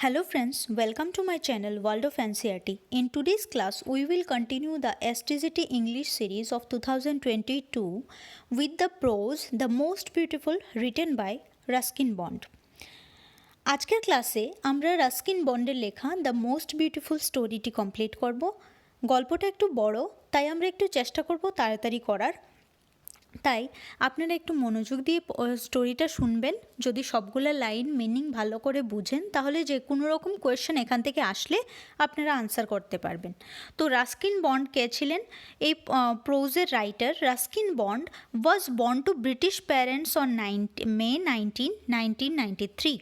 Hello friends, welcome to my channel World of NCERT. In today's class, we will continue the STGT English series of 2022 with the prose The Most Beautiful written by Ruskin Bond. আজকের ক্লাসে আমরা Ruskin বন্ডের লেখা the most beautiful স্টোরিটি complete করব। গল্পটা একটু বড়, তাই আমরা একটু চেষ্টা করব তাড়াতাড়ি করার। তাই আপনারা একটু মনোযোগ দিয়ে স্টোরিটা শুনবেন। যদি সবগুলো লাইন মিনিং ভালো করে বুঝেন তাহলে যে কোনো রকম কোয়েশ্চেন এখান থেকে আসলে আপনারা আনসার করতে পারবেন। তো রাস্কিন বন্ড কে ছিলেন? এই প্রোজের writer Ruskin Bond was born to British parents on May 1993।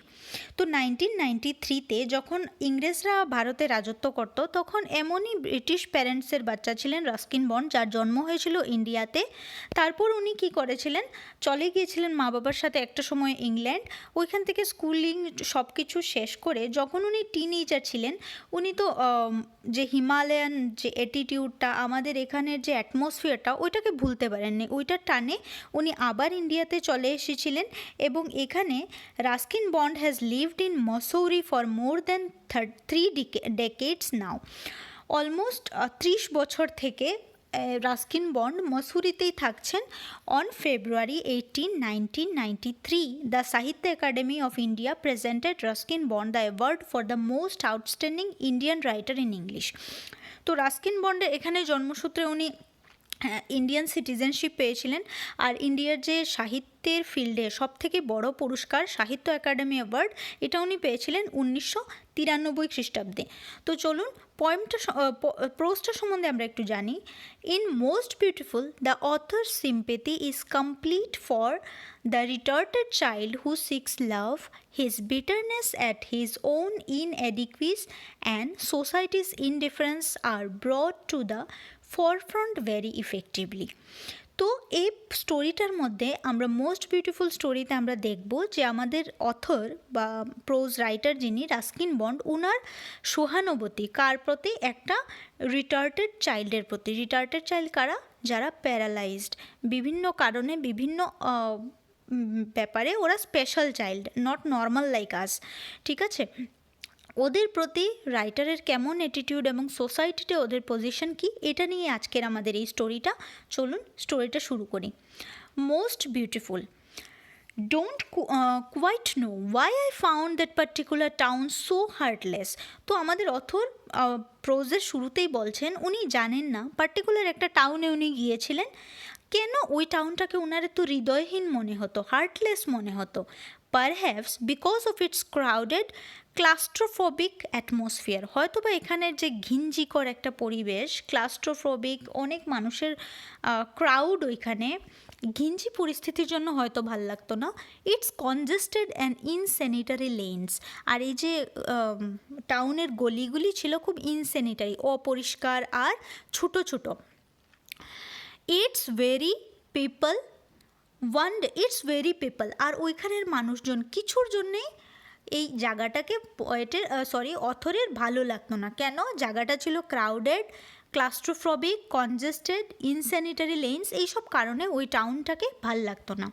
তো 1993-তে যখন ইংরেজরা ভারতে রাজত্ব করত তখন এমনই ব্রিটিশ প্যারেন্টসের বাচ্চা ছিলেন রাস্কিন বন্ড, যার জন্ম হয়েছিল ইন্ডিয়াতে। তারপর উনি কী করেছিলেন, চলে গিয়েছিলেন মা বাবার সাথে একটা সময় ইংল্যান্ড। ওইখান থেকে স্কুলিং সব কিছু শেষ করে যখন উনি টিনেজার ছিলেন, উনি তো যে হিমালয়ান যে অ্যাটিটিউডটা, আমাদের এখানের যে অ্যাটমসফিয়ারটা, ওইটাকে ভুলতে পারেননি। ওইটার টানে উনি আবার ইন্ডিয়াতে চলে এসেছিলেন এবং এখানে Ruskin bond has lived in Mussoorie for more than 3 decades now. Almost 30 বছর থেকে রাস্কিন বন্ড মসুরিতেই থাকছেন। অন ফেব্রুয়ারি 18, 1993, দ্য সাহিত্য academy of India presented Ruskin bond the award for the most outstanding Indian writer in English. তো Ruskin বন্ডের এখানে জন্মসূত্রে উনি Indian citizenship পেয়েছিলেন। আর ইন্ডিয়ার যে সাহিত্যের ফিল্ডে সবথেকে বড় পুরস্কার সাহিত্য একাডেমি অ্যাওয়ার্ড, এটা উনি পেয়েছিলেন 1993 খ্রিস্টাব্দে। তো চলুন প্রোজটা সম্বন্ধে আমরা একটু জানি। In most beautiful the author sympathy is complete for the retarded child who seeks love, his bitterness at his own inadequacies and society's indifference are brought to the forefront very effectively. তো এই স্টোরিটার মধ্যে আমরা most beautiful স্টোরিতে আমরা দেখব যে আমাদের author বা প্রোজ রাইটার যিনি রাস্কিন বন্ড, ওনার সহানুভূতি কার প্রতি? একটা রিটার্টেড চাইল্ডের প্রতি। রিটার্টেড চাইল্ড কারা? যারা প্যারালাইজড, বিভিন্ন কারণে বিভিন্ন ব্যাপারে ওরা special child, not normal like আস। ঠিক আছে, ওদের প্রতি রাইটারের কেমন অ্যাটিটিউড এবং সোসাইটিতে ওদের পজিশন কি, এটা নিয়ে আজকের আমাদের এই স্টোরিটা। চলুন স্টোরিটা শুরু করি। Most beautiful. Don't quite know why I found that particular town so heartless. তো আমাদের অথর প্রোজের শুরুতেই বলছেন উনি জানেন না পার্টিকুলার একটা টাউনে উনি গিয়েছিলেন, কেন ওই টাউনটাকে ওনার এত হৃদয়হীন মনে হতো, হার্টলেস মনে হতো। Perhaps because of its crowded claustrophobic atmosphere. হয়তো বা এখানের যে ঘিঞ্জিকর একটা পরিবেশ, ক্লাস্ট্রোফোবিক, অনেক মানুষের ক্রাউড, ওইখানে ঘিঞ্জি পরিস্থিতির জন্য হয়তো ভাল লাগতো না। Its congested and insanitary lanes. আর এই যে টাউনের গলিগুলি ছিল খুব ইনস্যানিটারি, অপরিষ্কার আর ছোটো ছোটো। ইটস ভেরি পিপল আর ওইখানের মানুষজন কিছুর জন্যেই এই জায়গাটাকে অথরের ভালো লাগতো না। কেন? জায়গাটা ছিল ক্রাউডেড, ক্লাস্ট্রোফোবিক, কনজেস্টেড, ইনস্যানিটারি লেন্স, এইসব কারণে ওই টাউনটাকে ভাল লাগতো না।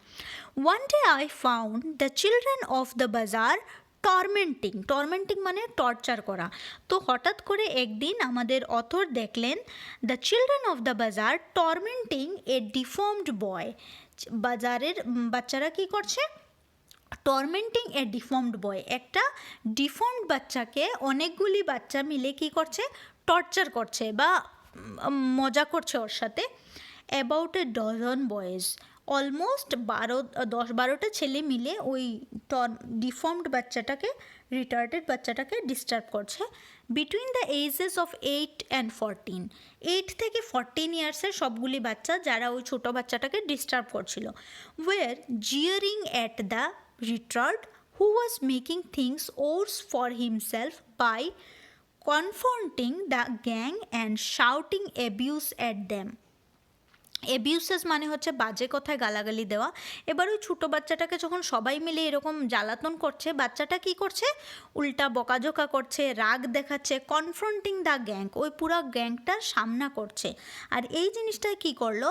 One day I found the children of the বাজার টর্মেন্টিং মানে টর্চার করা। তো হঠাৎ করে একদিন আমাদের অথর দেখলেন দ্য চিলড্রেন অফ দ্য বাজার টর্মেন্টিং এ ডিফর্মড বয়। বাজারের বাচ্চারা কি করছে? টর্মেন্টিং এ ডিফর্মড বয়, একটা ডিফর্মড বাচ্চাকে অনেকগুলি বাচ্চা মিলে কি করছে? টর্চার করছে বা মজা করছে ওর সাথে। About a dozen boys, almost 10-12টা ছেলে মিলে ওই ডিফর্মড বাচ্চাটাকে, রিটার্টেড বাচ্চাটাকে ডিস্টার্ব করছে। Between the ages of 8 and 14, 8 থেকে 14 ইয়ার্সের সবগুলি বাচ্চা যারা ওই ছোটো বাচ্চাটাকে ডিস্টার্ব করছিল। Were jeering at the retard who was making things worse for himself by confronting the gang and shouting abuse at them. Abuses মানে হচ্ছে বাজে কথায় গালাগালি দেওয়া। এবার ওই ছোটো বাচ্চাটাকে যখন সবাই মিলে এরকম জ্বালাতন করছে, বাচ্চাটা কি করছে, উল্টা বকাঝোকা করছে, রাগ দেখাচ্ছে, কনফ্রন্টিং দ্য গ্যাং, ওই পুরো গ্যাংটার সামনা করছে। আর এই জিনিসটা কি করলো,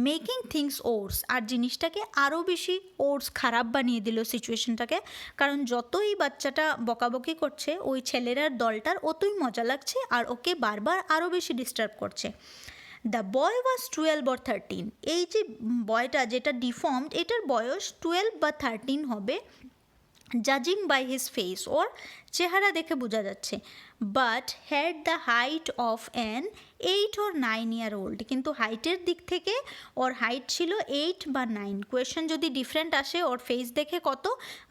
মেকিং থিংস ওর্স, আর জিনিসটাকে আরও বেশি ওর্স, খারাপ বানিয়ে দিল সিচুয়েশনটাকে। কারণ যতই বাচ্চাটা বকাবকি করছে, ওই ছেলেরার দলটার অতই মজা লাগছে আর ওকে বারবার আরও বেশি ডিস্টার্ব করছে। দ্য বয় ওয়াজ 12 or 13, এই যে বয়টা যেটা ডিফর্মড, এটার বয়স 12 বা 13 হবে, জাজিং বাই হিজ ফেস, ওর চেহারা দেখে বোঝা যাচ্ছে। But had the height of an 8 or 9 year old, কিন্তু হাইটের দিক থেকে ওর হাইট ছিল 8 বা 9। কোয়েশ্চেন যদি ডিফারেন্ট আসে, ওর ফেস দেখে কত,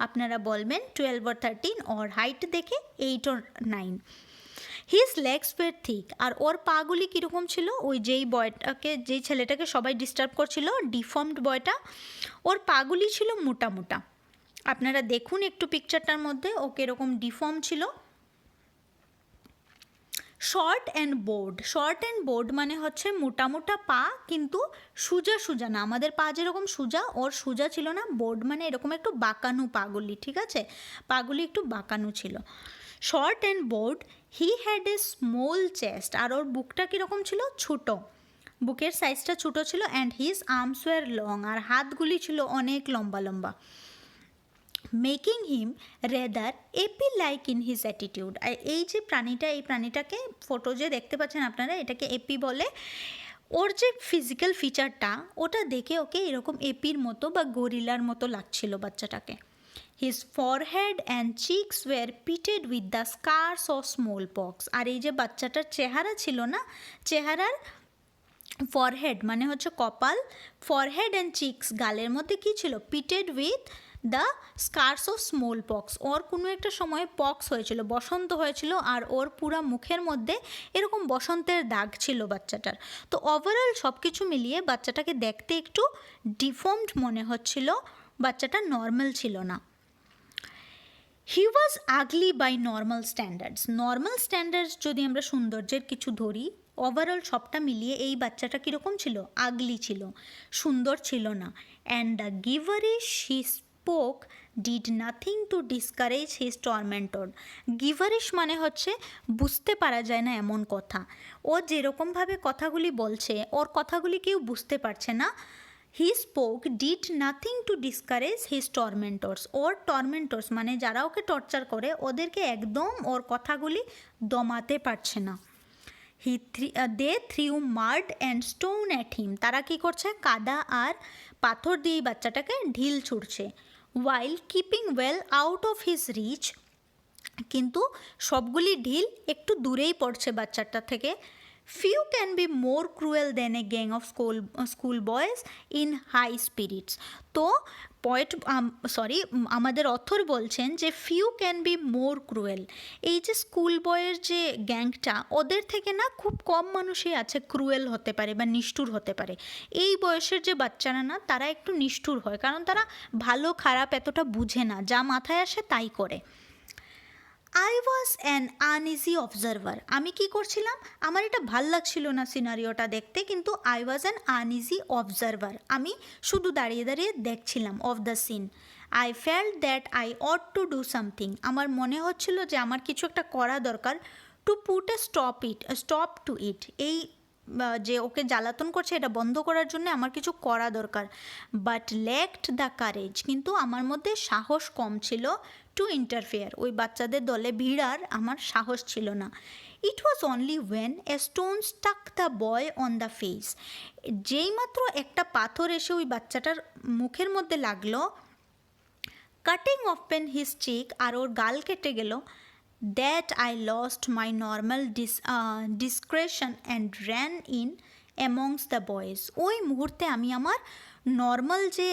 আপনারা বলবেন 12 or 13, ওর হাইট দেখে 8 or 9। His legs were thick, আর ওর পাগুলি কীরকম ছিল, ওই যেই ছেলেটাকে সবাই ডিস্টার্ব করছিল, ডিফর্মড বয়টা, ওর পাগুলি ছিল মোটা মোটা। আপনারা দেখুন একটু পিকচারটার মধ্যে ও কীরকম ডিফর্ম ছিল। শর্ট অ্যান্ড বোর্ড মানে হচ্ছে মোটা মোটা পা, কিন্তু সোজা সোজা না, আমাদের পা যেরকম সোজা, ওর সোজা ছিল না। বোর্ড মানে এরকম একটু বাঁকানো পাগুলি, ঠিক আছে, পাগুলি একটু বাঁকানো ছিল। Short and broad, he had a small chest, আর ওর বুকটা কীরকম ছিল, ছোটো, বুকের সাইজটা ছোটো ছিল। And his arms were long, আর হাতগুলি ছিল অনেক লম্বা লম্বা। Making him rather ape like in his attitude, আর এই যে প্রাণীটা, এই প্রাণীটাকে ফটো যে দেখতে পাচ্ছেন আপনারা, এটাকে এপি বলে। ওর যে ফিজিক্যাল ফিচারটা, ওটা দেখে ওকে এরকম এপির মতো বা গরিলার মতো লাগছিল বাচ্চাটাকে। His forehead and cheeks were pitted with the scars of smallpox, আর এই যে বাচ্চাটার চেহারা ছিল না, চেহারার ফরহেড মানে হচ্ছে কপাল, ফরহেড অ্যান্ড চিকস গালের মধ্যে কী ছিল, pitted with the scars of smallpox, ওর কোনো একটা সময় পক্স হয়েছিল, বসন্ত হয়েছিল, আর ওর পুরা মুখের মধ্যে এরকম বসন্তের দাগ ছিল বাচ্চাটার। তো ওভারঅল সব কিছু মিলিয়ে বাচ্চাটাকে দেখতে একটু ডিফর্মড মনে হচ্ছিল, বাচ্চাটা নর্মাল ছিল না। হি ওয়াজ আগলি বাই নর্মাল স্ট্যান্ডার্ডস যদি আমরা সৌন্দর্যের কিছু ধরি, ওভারঅল সবটা মিলিয়ে এই বাচ্চাটা কীরকম ছিল, আগলি ছিল, সুন্দর ছিল না। And the gibberish he spoke did nothing to discourage his tormentor. Gibberish মানে হচ্ছে বুঝতে পারা যায় না এমন কথা, ও যেরকমভাবে কথাগুলি বলছে, ওর কথাগুলি কেউ বুঝতে পারছে না। He spoke did nothing to discourage his tormentors, ওর টর্মেন্টর্স মানে যারা ওকে টর্চার করে, ওদেরকে একদম ওর কথাগুলি দমাতে পারছে না। They threw mud and stone at him, তারা কী করছে, কাদা আর পাথর দিয়ে বাচ্চাটাকে ঢিল ছুড়ছে। While keeping well out of his reach, কিন্তু সবগুলি ঢিল একটু দূরেই পড়ছে বাচ্চাটা থেকে। Few can be more cruel than a gang of school boys in high spirits. তো আমাদের অথর বলছেন যে few can be more cruel, এই যে স্কুল বয়ের যে গ্যাংটা, ওদের থেকে না খুব কম মানুষই আছে ক্রুয়েল হতে পারে বা নিষ্ঠুর হতে পারে। এই বয়সের যে বাচ্চারা না, তারা একটু নিষ্ঠুর হয়, কারণ তারা ভালো খারাপ এতটা বুঝে না, যা মাথায় আসে তাই করে। I was an uneasy observer, আমি কি করছিলাম, আমার এটা ভাল লাগছিল না সিনারিওটা দেখতে, কিন্তু I was an uneasy observer, আমি শুধু দাঁড়িয়ে দাঁড়িয়ে দেখছিলাম of the scene. I felt that I ought to do something, আমার মনে হচ্ছিল যে আমার কিছু একটা করা দরকার। To put a stop to it, এই যে ওকে জ্বালাতন করছে এটা বন্ধ করার জন্য আমার কিছু করা দরকার। বাট ল্যাকড দ্য কারেজ, কিন্তু আমার মধ্যে সাহস কম ছিল। টু ইন্টারফেয়ার, ওই বাচ্চাদের দলে ভিড়ার আমার সাহস ছিল না। It was only when a stone struck the boy on the face, যেই মাত্র একটা পাথর এসে ওই বাচ্চাটার মুখের মধ্যে লাগলো, কাটিং ওপেন হিজ চিক, আর ওর গাল কেটে গেল, that I lost my normal ডিসক্রেশন and ran in amongst the boys. ওই মুহূর্তে আমি আমার নর্মাল যে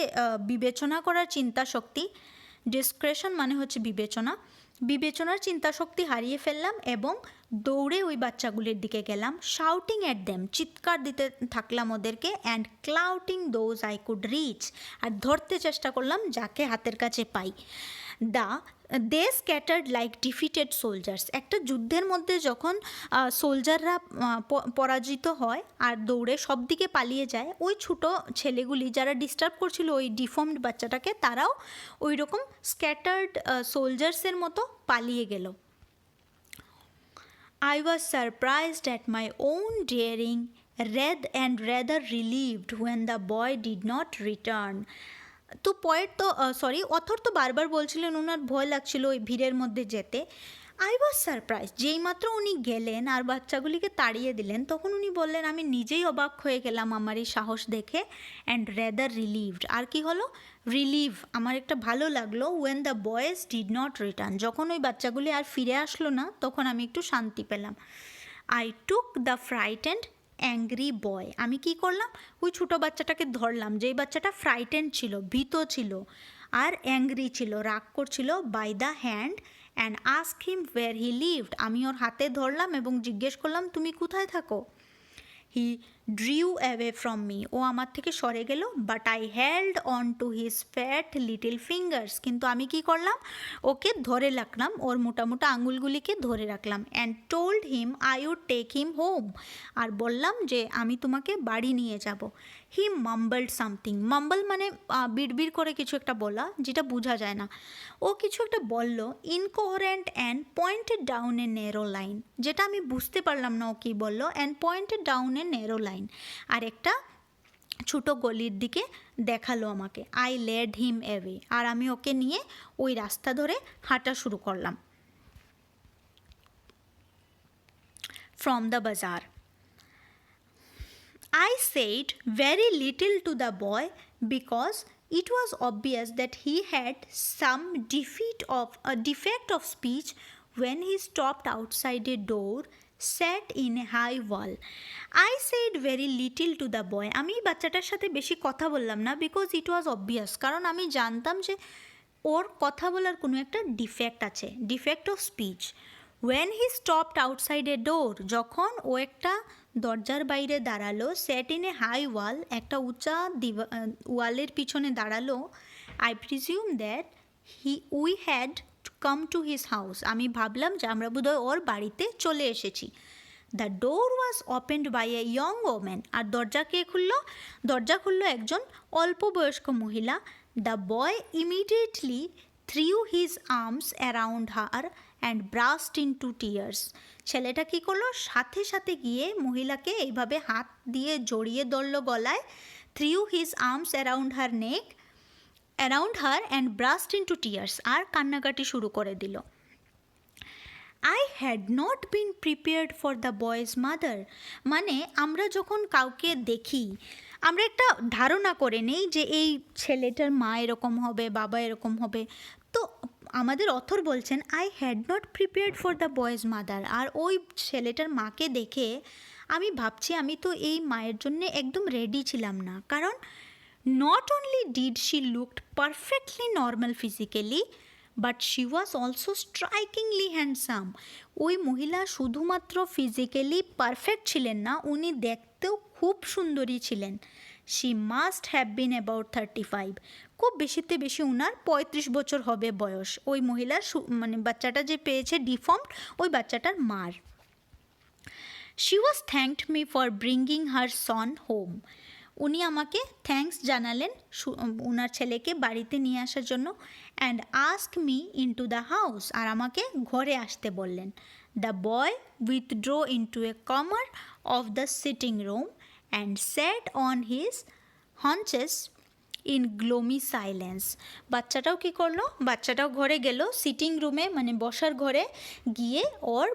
বিবেচনা করার চিন্তা শক্তি, ডিসক্রেশন মানে হচ্ছে বিবেচনার চিন্তা শক্তি হারিয়ে ফেললাম, এবং দৌড়ে ওই বাচ্চাগুলির দিকে গেলাম। শাউটিং অ্যাট দেম, চিৎকার দিতে থাকলাম ওদেরকে। And clouting those I could reach, আর ধরতে চেষ্টা করলাম যাকে হাতের কাছে পাই। They scattered like defeated soldiers. একটা যুদ্ধের মধ্যে যখন সোলজাররা পরাজিত হয় আর দৌড়ে সব দিকে পালিয়ে যায়, ওই ছোটো ছেলেগুলি যারা ডিস্টার্ব করছিল ওই ডিফর্মড বাচ্চাটাকে, তারাও ওই রকম স্ক্যাটার্ড সোলজার্সের মতো পালিয়ে গেল। I was surprised at my own daring, and rather relieved when the boy did not return. তো অথর তো বারবার বলছিলেন ওনার ভয় লাগছিল ওই ভিড়ের মধ্যে যেতে। আই ওয়াজ সারপ্রাইজ, যেই মাত্র উনি গেলেন আর বাচ্চাগুলিকে তাড়িয়ে দিলেন, তখন উনি বললেন আমি নিজেই অবাক হয়ে গেলাম আমার এই সাহস দেখে। অ্যান্ড রেদার রিলিভড, আর কি হলো, রিলিভ, আমার একটা ভালো লাগলো। When the boys did not return, যখন ওই বাচ্চাগুলি আর ফিরে আসলো না, তখন আমি একটু শান্তি পেলাম। I took the frightened angry boy, আমি কি করলাম, ওই ছোটো বাচ্চাটাকে ধরলাম, যেই বাচ্চাটা ফ্রাইটেন্ড ছিল, ভীত ছিল আর অ্যাংরি ছিল, রাগ করছিল, by the hand and ask him where he lived, আমি ওর হাতে ধরলাম এবং জিজ্ঞেস করলাম তুমি কোথায় থাকো। He drew away from me, ও আমার থেকে সরে গেল। But I held on to his fat little fingers, কিন্তু আমি কি করলাম, ওকে ধরে রাখলাম, ওর মোটা মোটা আঙুলগুলিকে ধরে রাখলাম। And told him I would take him home, আর বললাম যে আমি তোমাকে বাড়ি নিয়ে যাব। হি মাম্বলড সামথিং, মাম্বল মানে বিড়বিড় করে কিছু একটা বলা, যেটা বোঝা যায় না। ও কিছু একটা বলল, incoherent and pointed down a narrow lane, যেটা আমি বুঝতে পারলাম না ও কী বললো। And pointed down a narrow lane, আর একটা ছোটো গলির দিকে দেখালো আমাকে। আই লেড হিম অ্যাওয়ে, আর আমি ওকে নিয়ে ওই রাস্তা ধরে হাঁটা শুরু করলাম। From the bazaar, I said very little to the boy because it was obvious that he had some defect of speech when he stopped outside a door set in a high wall. I said very little to the boy, আমি বাচ্চাটার সাথে বেশি কথা বললাম না, because it was obvious, কারণ আমি জানতাম যে ওর কথা বলার কোনো একটা ডিফেক্ট আছে, defect of speech. When he stopped outside a door, যখন ও একটা দরজার বাইরে দাঁড়ালো, set in a high wall, একটা উঁচা ওয়ালের পিছনে দাঁড়ালো। I presume that we had come to his house, আমি ভাবলাম যে আমরা বোধহয় ওর বাড়িতে চলে এসেছি। The door was opened by a young woman, আর দরজা খুললো একজন অল্প বয়স্ক মহিলা। The boy immediately threw his arms around her and burst into tears, ছেলেটা কী করলো, সাথে সাথে গিয়ে মহিলাকে এইভাবে হাত দিয়ে জড়িয়ে ধরলো গলায়। Threw his arms around her and burst into tears, আর কান্নাকাটি শুরু করে দিল। I had not been prepared for the boy's mother, মানে আমরা যখন কাউকে দেখি আমরা একটা ধারণা করে নেই যে এই ছেলেটার মা এরকম হবে, বাবা এরকম হবে। তো আমাদের অথর বলছেন I had not prepared for the boy's mother, আর ওই ছেলেটার মাকে দেখে আমি ভাবছি আমি তো এই মায়ের জন্য একদম রেডি ছিলাম না, কারণ not only did she looked perfectly normal physically, but she was also strikingly handsome. ওই মহিলা শুধুমাত্র ফিজিক্যালি পারফেক্ট ছিলেন না, উনি দেখতেও খুব সুন্দরী ছিলেন। She must have been about 35, খুব বেশিতে বেশি উনার 35 বছর হবে বয়স। ওই মহিলার মানে বাচ্চাটা যে পেয়েছে ডিফর্মড, ওই বাচ্চাটার মার। She was thanked me for bringing her Son home, উনি আমাকে থ্যাঙ্কস জানালেন ওনার ছেলেকে বাড়িতে নিয়ে আসার জন্য। And ask me into the house, আর আমাকে ঘরে আসতে বললেন। The boy withdrew into a corner of the sitting room and sat on his haunches in gloomy silence, বাচ্চাটাও কী করলো, বাচ্চাটাও ঘরে গেল, সিটিং রুমে মানে বসার ঘরে গিয়ে ওর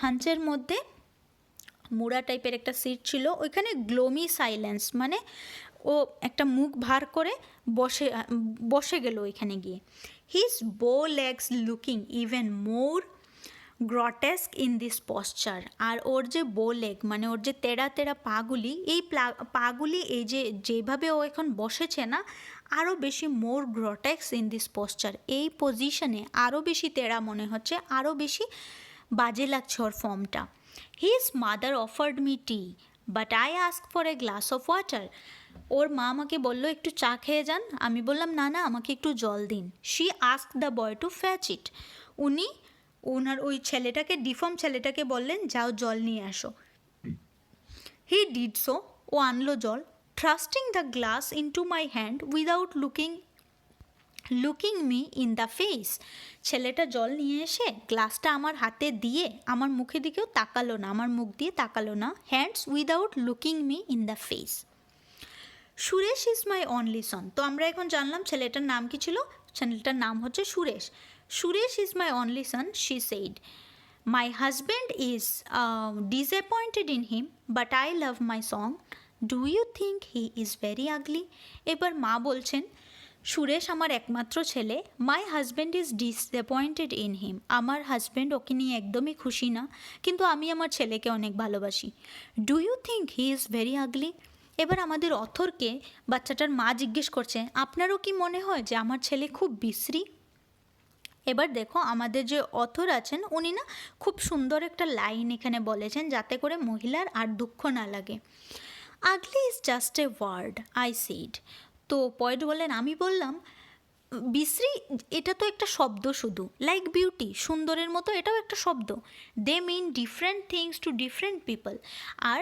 হাঞ্চের মধ্যে মুড়া টাইপের একটা সিট ছিল, ওইখানে গ্লোমি সাইলেন্স মানে ও একটা মুখ ভার করে বসে গেল ওইখানে গিয়ে। His bow legs looking even more grotesque in this posture, আর ওর যে বো লেগ মানে ওর যে তেড়া তেড়া পাগুলি, এই পাগুলি এই যেভাবে ও এখন বসেছে না, আরও বেশি মোর গ্রটেস্ক ইন দিস পশ্চার, এই পজিশনে আরও বেশি তেড়া মনে হচ্ছে, আরও বেশি বাজে লাগছে ওর ফর্মটা। His mother offered me tea, but I asked for a glass of water. ওর মা আমাকে বললো একটু চা খেয়ে যান, আমি বললাম না না আমাকে একটু জল দিন। She ask the boy to fetch it. উনি ওনার ওই ছেলেটাকে, ডিফর্ম ছেলেটাকে বললেন যাও জল নিয়ে আসো। হি ডিড সো, ও আনলো জল। Thrusting the glass into my hand without looking me in the face. ছেলেটা জল নিয়ে এসে গ্লাসটা আমার হাতে দিয়ে আমার মুখের দিকেও তাকালো না, আমার মুখ দিয়ে তাকালো না। Hands without looking me in the face. Suresh is my only son. তো আমরা এখন জানলাম ছেলেটার নাম কি ছিল, ছেলেটার নাম হচ্ছে Suresh. Suresh is my only son, she said. My husband is disappointed in him but I love my son. Do you think he is very ugly? এবার মা বলছেন সুরেশ আমার একমাত্র ছেলে, my husband is disappointed in him, আমার হাজব্যান্ড ওকে নিয়ে একদমই খুশি না, কিন্তু আমি আমার ছেলেকে অনেক ভালোবাসি। Do you think he is very ugly? এবার আমাদের অথরকে বাচ্চাটার মা জিজ্ঞেস করছে আপনারও কি মনে হয় যে আমার ছেলে খুব বিশ্রী? এবার দেখো আমাদের যে অথর আছেন উনি না খুব সুন্দর একটা লাইন এখানে বলেছেন যাতে করে মহিলার আর দুঃখ না লাগে। Ugly is just a word I said. তো পয়েট বললেন আমি বললাম বিশ্রী এটা তো একটা শব্দ শুধু, লাইক বিউটি, সুন্দরের মতো এটাও একটা শব্দ। They mean different things to different people. আর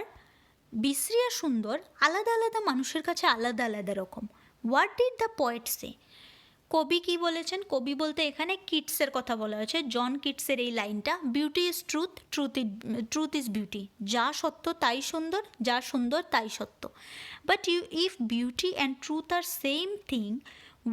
বিশ্রী আর সুন্দর আলাদা আলাদা মানুষের কাছে আলাদা আলাদা রকম। হোয়াট ডিড দ্য পয়েট সে? কবি কি বলেছেন? কবি বলতে এখানে কিটসের কথা বলা হয়েছে, জন কিটসের এই লাইনটা, beauty is truth, truth is beauty. যা সত্য তাই সুন্দর, যা সুন্দর তাই সত্য। But if beauty and truth are same thing,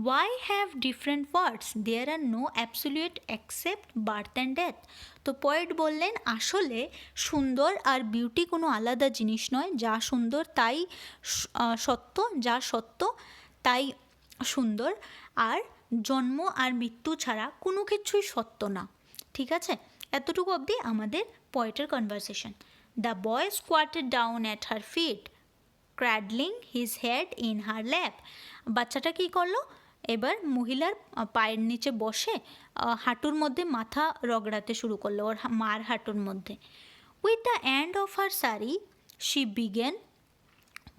why have different words? There are no absolute except birth and death. তো পোয়েট বললেন আসলে সুন্দর আর বিউটি কোনো আলাদা জিনিস নয়, যা সুন্দর তাই সত্য, যা সত্য তাই সুন্দর, আর জন্ম আর মৃত্যু ছাড়া কোনো কিছুই সত্য না। ঠিক আছে, এতটুকু অবধি আমাদের পোয়েটের conversation. The boy squatted down at her feet cradling his head in her lap. বাচ্চাটা কী করলো? এবার মহিলার পায়ের নিচে বসে হাঁটুর মধ্যে মাথা রগড়াতে শুরু করলো, ওর মার হাঁটুর মধ্যে। With the end of her sari she began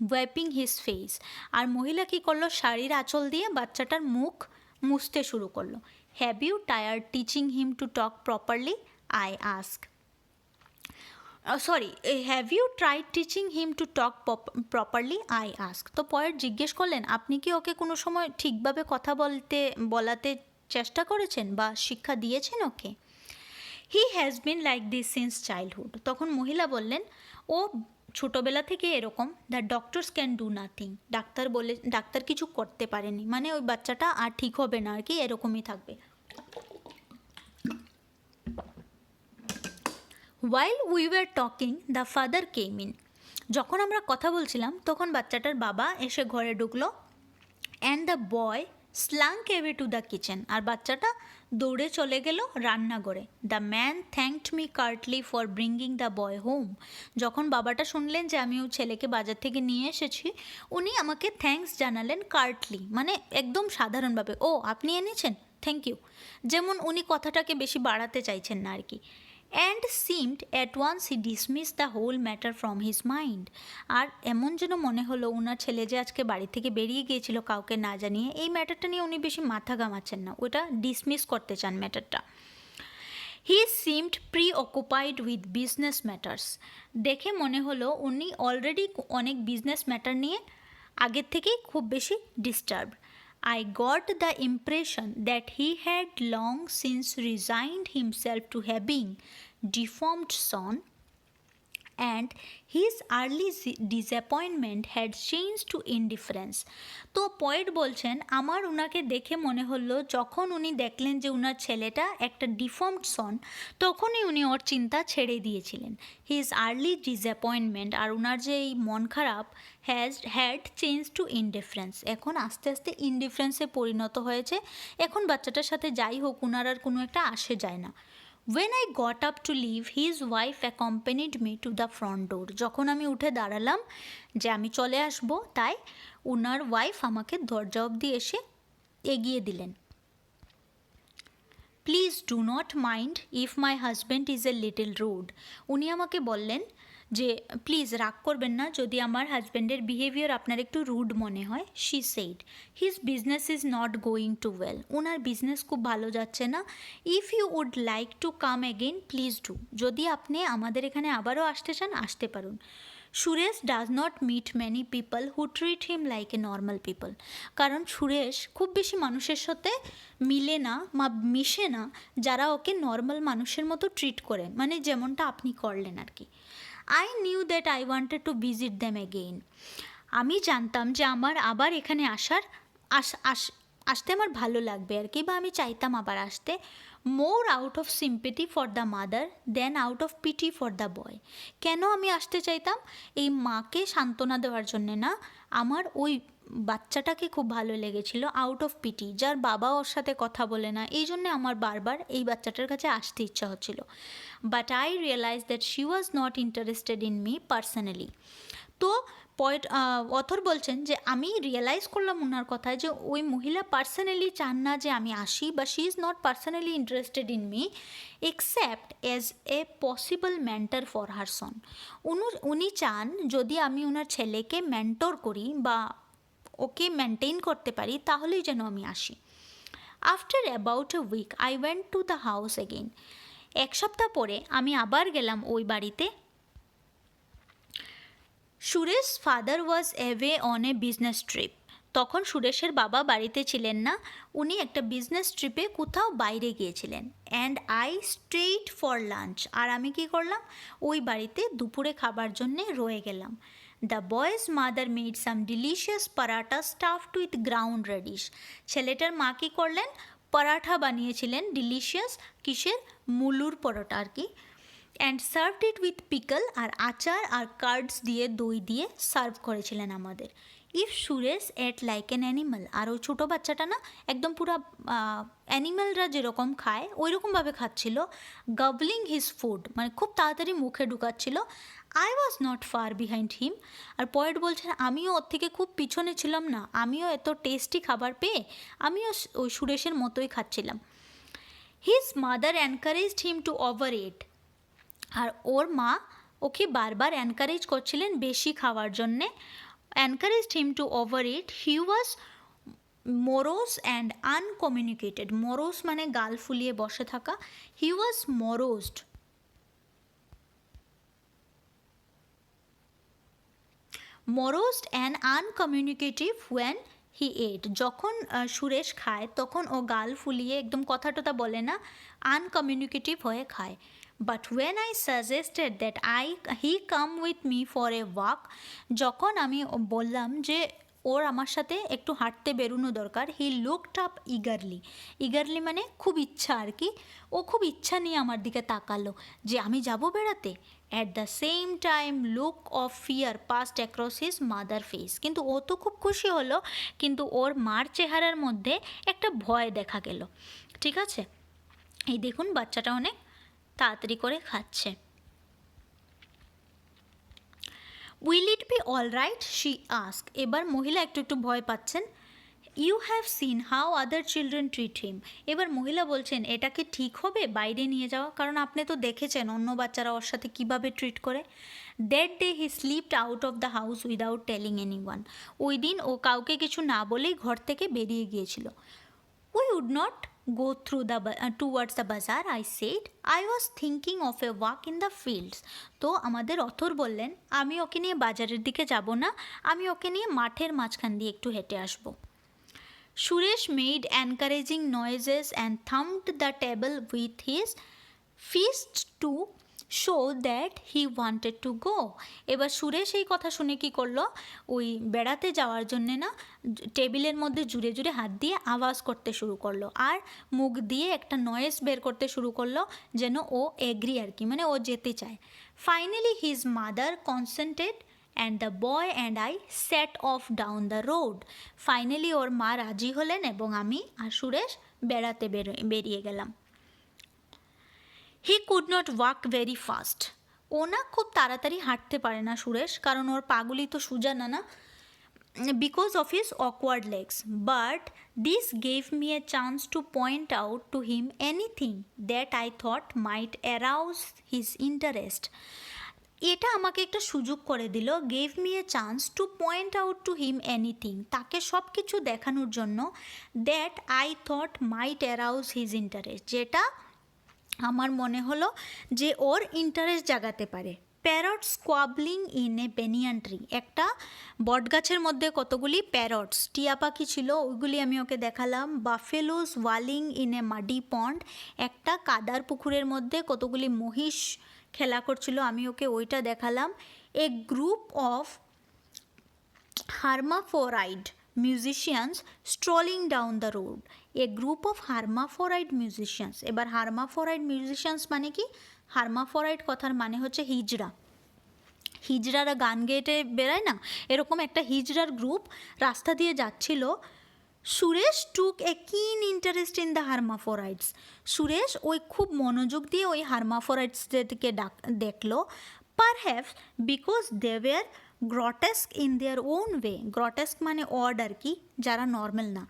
wiping his face. আর মহিলা কী করলো? শাড়ির আঁচল দিয়ে বাচ্চাটার মুখ মুছতে শুরু করলো। Have you tired teaching him to talk properly? I ask. Have you tried teaching him to talk properly? I ask. তো পয়েট জিজ্ঞেস করলেন আপনি কি ওকে কোনো সময় ঠিকভাবে কথা বলাতে চেষ্টা করেছেন বা শিক্ষা দিয়েছেন ওকে? He has been like this since childhood. তখন মহিলা বললেন ও ছোটোবেলা থেকে এরকম। The doctors can do nothing. ডাক্তার কিছু করতে পারেনি, মানে ওই বাচ্চাটা আর ঠিক হবে না আর কি, এরকমই থাকবে। While we were talking, the father came in. যখন আমরা কথা বলছিলাম তখন বাচ্চাটার বাবা এসে ঘরে ঢুকলো। And the boy slunk away to the kitchen. আর বাচ্চাটা দৌড়ে চলে গেল রান্নাঘরে। The man thanked me curtly for bringing the boy home. যখন বাবাটা শুনলেন যে আমি ওই ছেলেকে বাজার থেকে নিয়ে এসেছি, উনি আমাকে থ্যাঙ্কস জানালেন কার্টলি, মানে একদম সাধারণভাবে, ও আপনি এনেছেন, থ্যাংক ইউ। যেমন উনি কথাটাকে বেশি বাড়াতে চাইছেন না আর কি। And seemed at once he dismissed the whole matter from his mind. আর এমন যেন মনে হলো ওনার ছেলে যে আজকে বাড়ি থেকে বেরিয়ে গিয়েছিল কাউকে না জানিয়ে, এই ম্যাটারটা নিয়ে উনি বেশি মাথা ঘামাচ্ছেন না, ওটা ডিসমিস করতে চান ম্যাটারটা। He seemed preoccupied with business matters. দেখে মনে হলো উনি অলরেডি অনেক বিজনেস ম্যাটার নিয়ে আগের থেকেই খুব বেশি disturb. I got the impression that he had long since resigned himself to having deformed son, and his early disappointment had changed to indifference. তো পোয়েট বলছেন আমার ওনাকে দেখে মনে হলো যখন উনি দেখলেন যে ওনার ছেলেটা একটা ডিফর্মড সন, তখনই উনি ওর চিন্তা ছেড়ে দিয়েছিলেন। হিজ আর্লি ডিসঅ্যাপয়েন্টমেন্ট, আর ওনার যে এই মন খারাপ, হ্যাড চেঞ্জ টু ইনডিফারেন্স, এখন আস্তে আস্তে ইনডিফারেন্সে পরিণত হয়েছে। এখন বাচ্চাটার সাথে যাই হোক ওনার আর কোনো একটা আসে যায় না। When I got up to leave, his wife accompanied me to the front door. যখন আমি উঠে দাঁড়ালাম যে আমি চলে আসবো, তাই ওনার ওয়াইফ আমাকে দরজা অবধি এসে এগিয়ে দিলেন। Please do not mind if my husband is a little rude. উনি আমাকে বললেন যে প্লিজ রাগ করবেন না যদি আমার হাজব্যান্ডের বিহেভিয়ার আপনার একটু রুড মনে হয়। She said his business is not going too well, ওনার বিজনেস খুব ভালো যাচ্ছে না। If you would like to come again please do, যদি আপনি আমাদের এখানে আবারও আসতে চান আসতে পারুন। Suresh does not meet many people who treat him like a normal people, কারণ সুরেশ খুব বেশি মানুষের সাথে মিলে না বা মিশে না যারা ওকে নর্মাল মানুষের মতো ট্রিট করে, মানে যেমনটা আপনি করলেন আর কি। I knew that I wanted to visit them again, আমি জানতাম যে আমার আবার এখানে আসতে আমার ভালো লাগবে আর কি, বা আমি চাইতাম আবার আসতে। More out of sympathy for the mother than out of pity for the boy. কেন আমি আসতে চাইতাম? এই মাকে সান্ত্বনা দেওয়ার জন্যে না, আমার ওই বাচ্চাটাকে খুব ভালো লেগেছিল, আউট অফ পিটি, যার বাবা ওর সাথে কথা বলে না, এই জন্যে আমার বারবার এই বাচ্চাটার কাছে আসতে ইচ্ছা হচ্ছিল। But I realise that she was not interested in me personally. তো অথর বলছেন যে আমি রিয়েলাইজ করলাম ওনার কথায় যে ওই মহিলা পার্সোনালি চান না যে আমি আসি, বা she is not personally interested in me except as a possible mentor for her son. উনি চান যদি আমি ওনার ছেলেকে মেন্টর করি বা ওকে মেনটেন করতে পারি তাহলেই যেন আমি আসি। After about a week I went to the house again, এক সপ্তাহ পরে আমি আবার গেলাম ওই বাড়িতে। Suresh father was away on a business trip, তখন সুরেশের বাবা বাড়িতে ছিলেন না, উনি একটা বিজনেস ট্রিপে কোথাও বাইরে গিয়েছিলেন। And I straight for lunch, আর আমি কি করলাম, ওই বাড়িতে দুপুরে খাবার জন্যে রয়ে গেলাম। The boy's mother made some delicious paratha stuffed with ground radish, ছেলেটার মা কী করলেন, পরাঠা বানিয়েছিলেন ডিলিশিয়াস, কিসের, মুলুর পরোটা আর কি। And served it with pickle, আর আচার আর কার্ডস দিয়ে দই দিয়ে সার্ভ করেছিলেন আমাদের। If Suresh ate like an animal, আর ওই ছোটো বাচ্চাটা না একদম পুরো অ্যানিমালরা যেরকম খায় ওই রকমভাবে খাচ্ছিল, গাবলিং হিজ ফুড, মানে খুব তাড়াতাড়ি মুখে ঢুকাচ্ছিল। I was not far behind him, আর পয়েট বলছেন আমিও ওর থেকে খুব পিছনে ছিলাম না, আমিও এত টেস্টি খাবার পেয়ে আমিও ওই সুরেশের মতোই খাচ্ছিলাম। His mother encouraged him to overeat, আর ওর মা ওকে বারবার এনকারেজ করছিলেন বেশি খাওয়ার জন্যে। Encouraged him to overeat, he was morose and uncommunicated, morose মানে গাল ফুলিয়ে বসে থাকা, হি ওয়াজ মোরোসড অ্যান্ড আনকমিউনিকেটিভ ওয়েন হি এট, যখন সুরেশ খায় তখন ও গাল ফুলিয়ে একদম কথা টথা বলে না, আনকমিউনিকেটিভ হয়ে খায়। But when I suggested that he come with me for a walk, যখন আমি বললাম যে ওর আমার সাথে একটু হাঁটতে বেরোনো দরকার, হি লুকড আপ ইগারলি মানে খুব ইচ্ছা আর কি, ও খুব ইচ্ছা নিয়ে আমার দিকে তাকালো যে আমি যাব বেড়াতে। At the same time look of fear past across his mother face, কিন্তু ও তো খুব খুশি হলো, কিন্তু ওর মার চেহারার মধ্যে একটা ভয় দেখা গেল। ঠিক আছে, এই দেখুন বাচ্চাটা অনেক তাড়াতাড়ি করে খাচ্ছে। Will it be all right, she ask, এবার মহিলা একটু একটু ভয় পাচ্ছেন। You have seen how other children treat him, এবার মহিলা বলছেন এটা কি ঠিক হবে বাইরে নিয়ে যাওয়া, কারণ আপনি তো দেখেছেন অন্য বাচ্চারা ওর সাথে কীভাবে ট্রিট করে। That day he slept out of the house without telling anyone, ওই দিন ও কাউকে কিছু না বলেই ঘর থেকে বেরিয়ে গিয়েছিল। We would not go through towards the bazaar, I said. I was thinking of a walk in the fields. তো আমাদের অথর বললেন আমি ওকে নিয়ে বাজারের দিকে যাব না, আমি ওকে নিয়ে মাঠের মাঝখান দিয়ে একটু হেঁটে আসব। Suresh made encouraging noises and thumped the table with his fist to show that he wanted to go. এবার সুরেশ এই কথা শুনে কি করলো, ওই বেড়াতে যাওয়ার জন্যে না টেবিলের মধ্যে জুড়ে জুড়ে হাত দিয়ে আওয়াজ করতে শুরু করলো, আর মুখ দিয়ে একটা নয়েজ বের করতে শুরু করলো যেন ও এগ্রি আর কি, মানে ও যেতে চায়। Finally his mother consented and the boy and I set off down the road. Finally ওর মা রাজি হলেন এবং আমি আর সুরেশ বেড়াতে বেরিয়ে গেলাম। He could not walk very fast, ও না খুব তাড়াতাড়ি হাঁটতে পারে না সুরেশ, কারণ ওর পাগুলি তো সোজা না, because of his awkward legs, but this gave me a chance to point out to him anything that I thought might arouse his interest. এটা আমাকে একটা সুযোগ করে দিল, gave me a chance to point out to him anything, তাকে সব কিছু দেখানোর জন্য, that I thought might arouse his interest, যেটা আমার মনে হলো যে ওর ইন্টারেস্ট জাগাতে পারে। Parrot squabbling in a banyan tree, একটা বটগাছের মধ্যে কতগুলি প্যারটস টিয়া পাখি ছিল, ওইগুলি আমি ওকে দেখালাম। বাফেলোস ওয়ালিং ইন এ মাডি পন্ড, একটা কাদার পুকুরের মধ্যে কতগুলি মহিষ খেলা করছিল, আমি ওকে ওইটা দেখালাম। A group of hermaphrodite musicians strolling down the road, a group of hermaphrodite musicians। এবার hermaphrodite musicians মানে কি? hermaphrodite কথার মানে হচ্ছে হিজড়া, হিজড়ারা গান গেয়ে বেড়ায় না, এরকম একটা হিজড়ার গ্রুপ রাস্তা দিয়ে যাচ্ছিল। Suresh took a keen interest in the hermaphrodites, Suresh ওই খুব মনোযোগ দিয়ে ওই হার্মাফোরাইটসদেরকে দেখলো। Perhaps because they were grotesque in their own way, grotesque মানে অড আর কি, যারা নর্মাল না,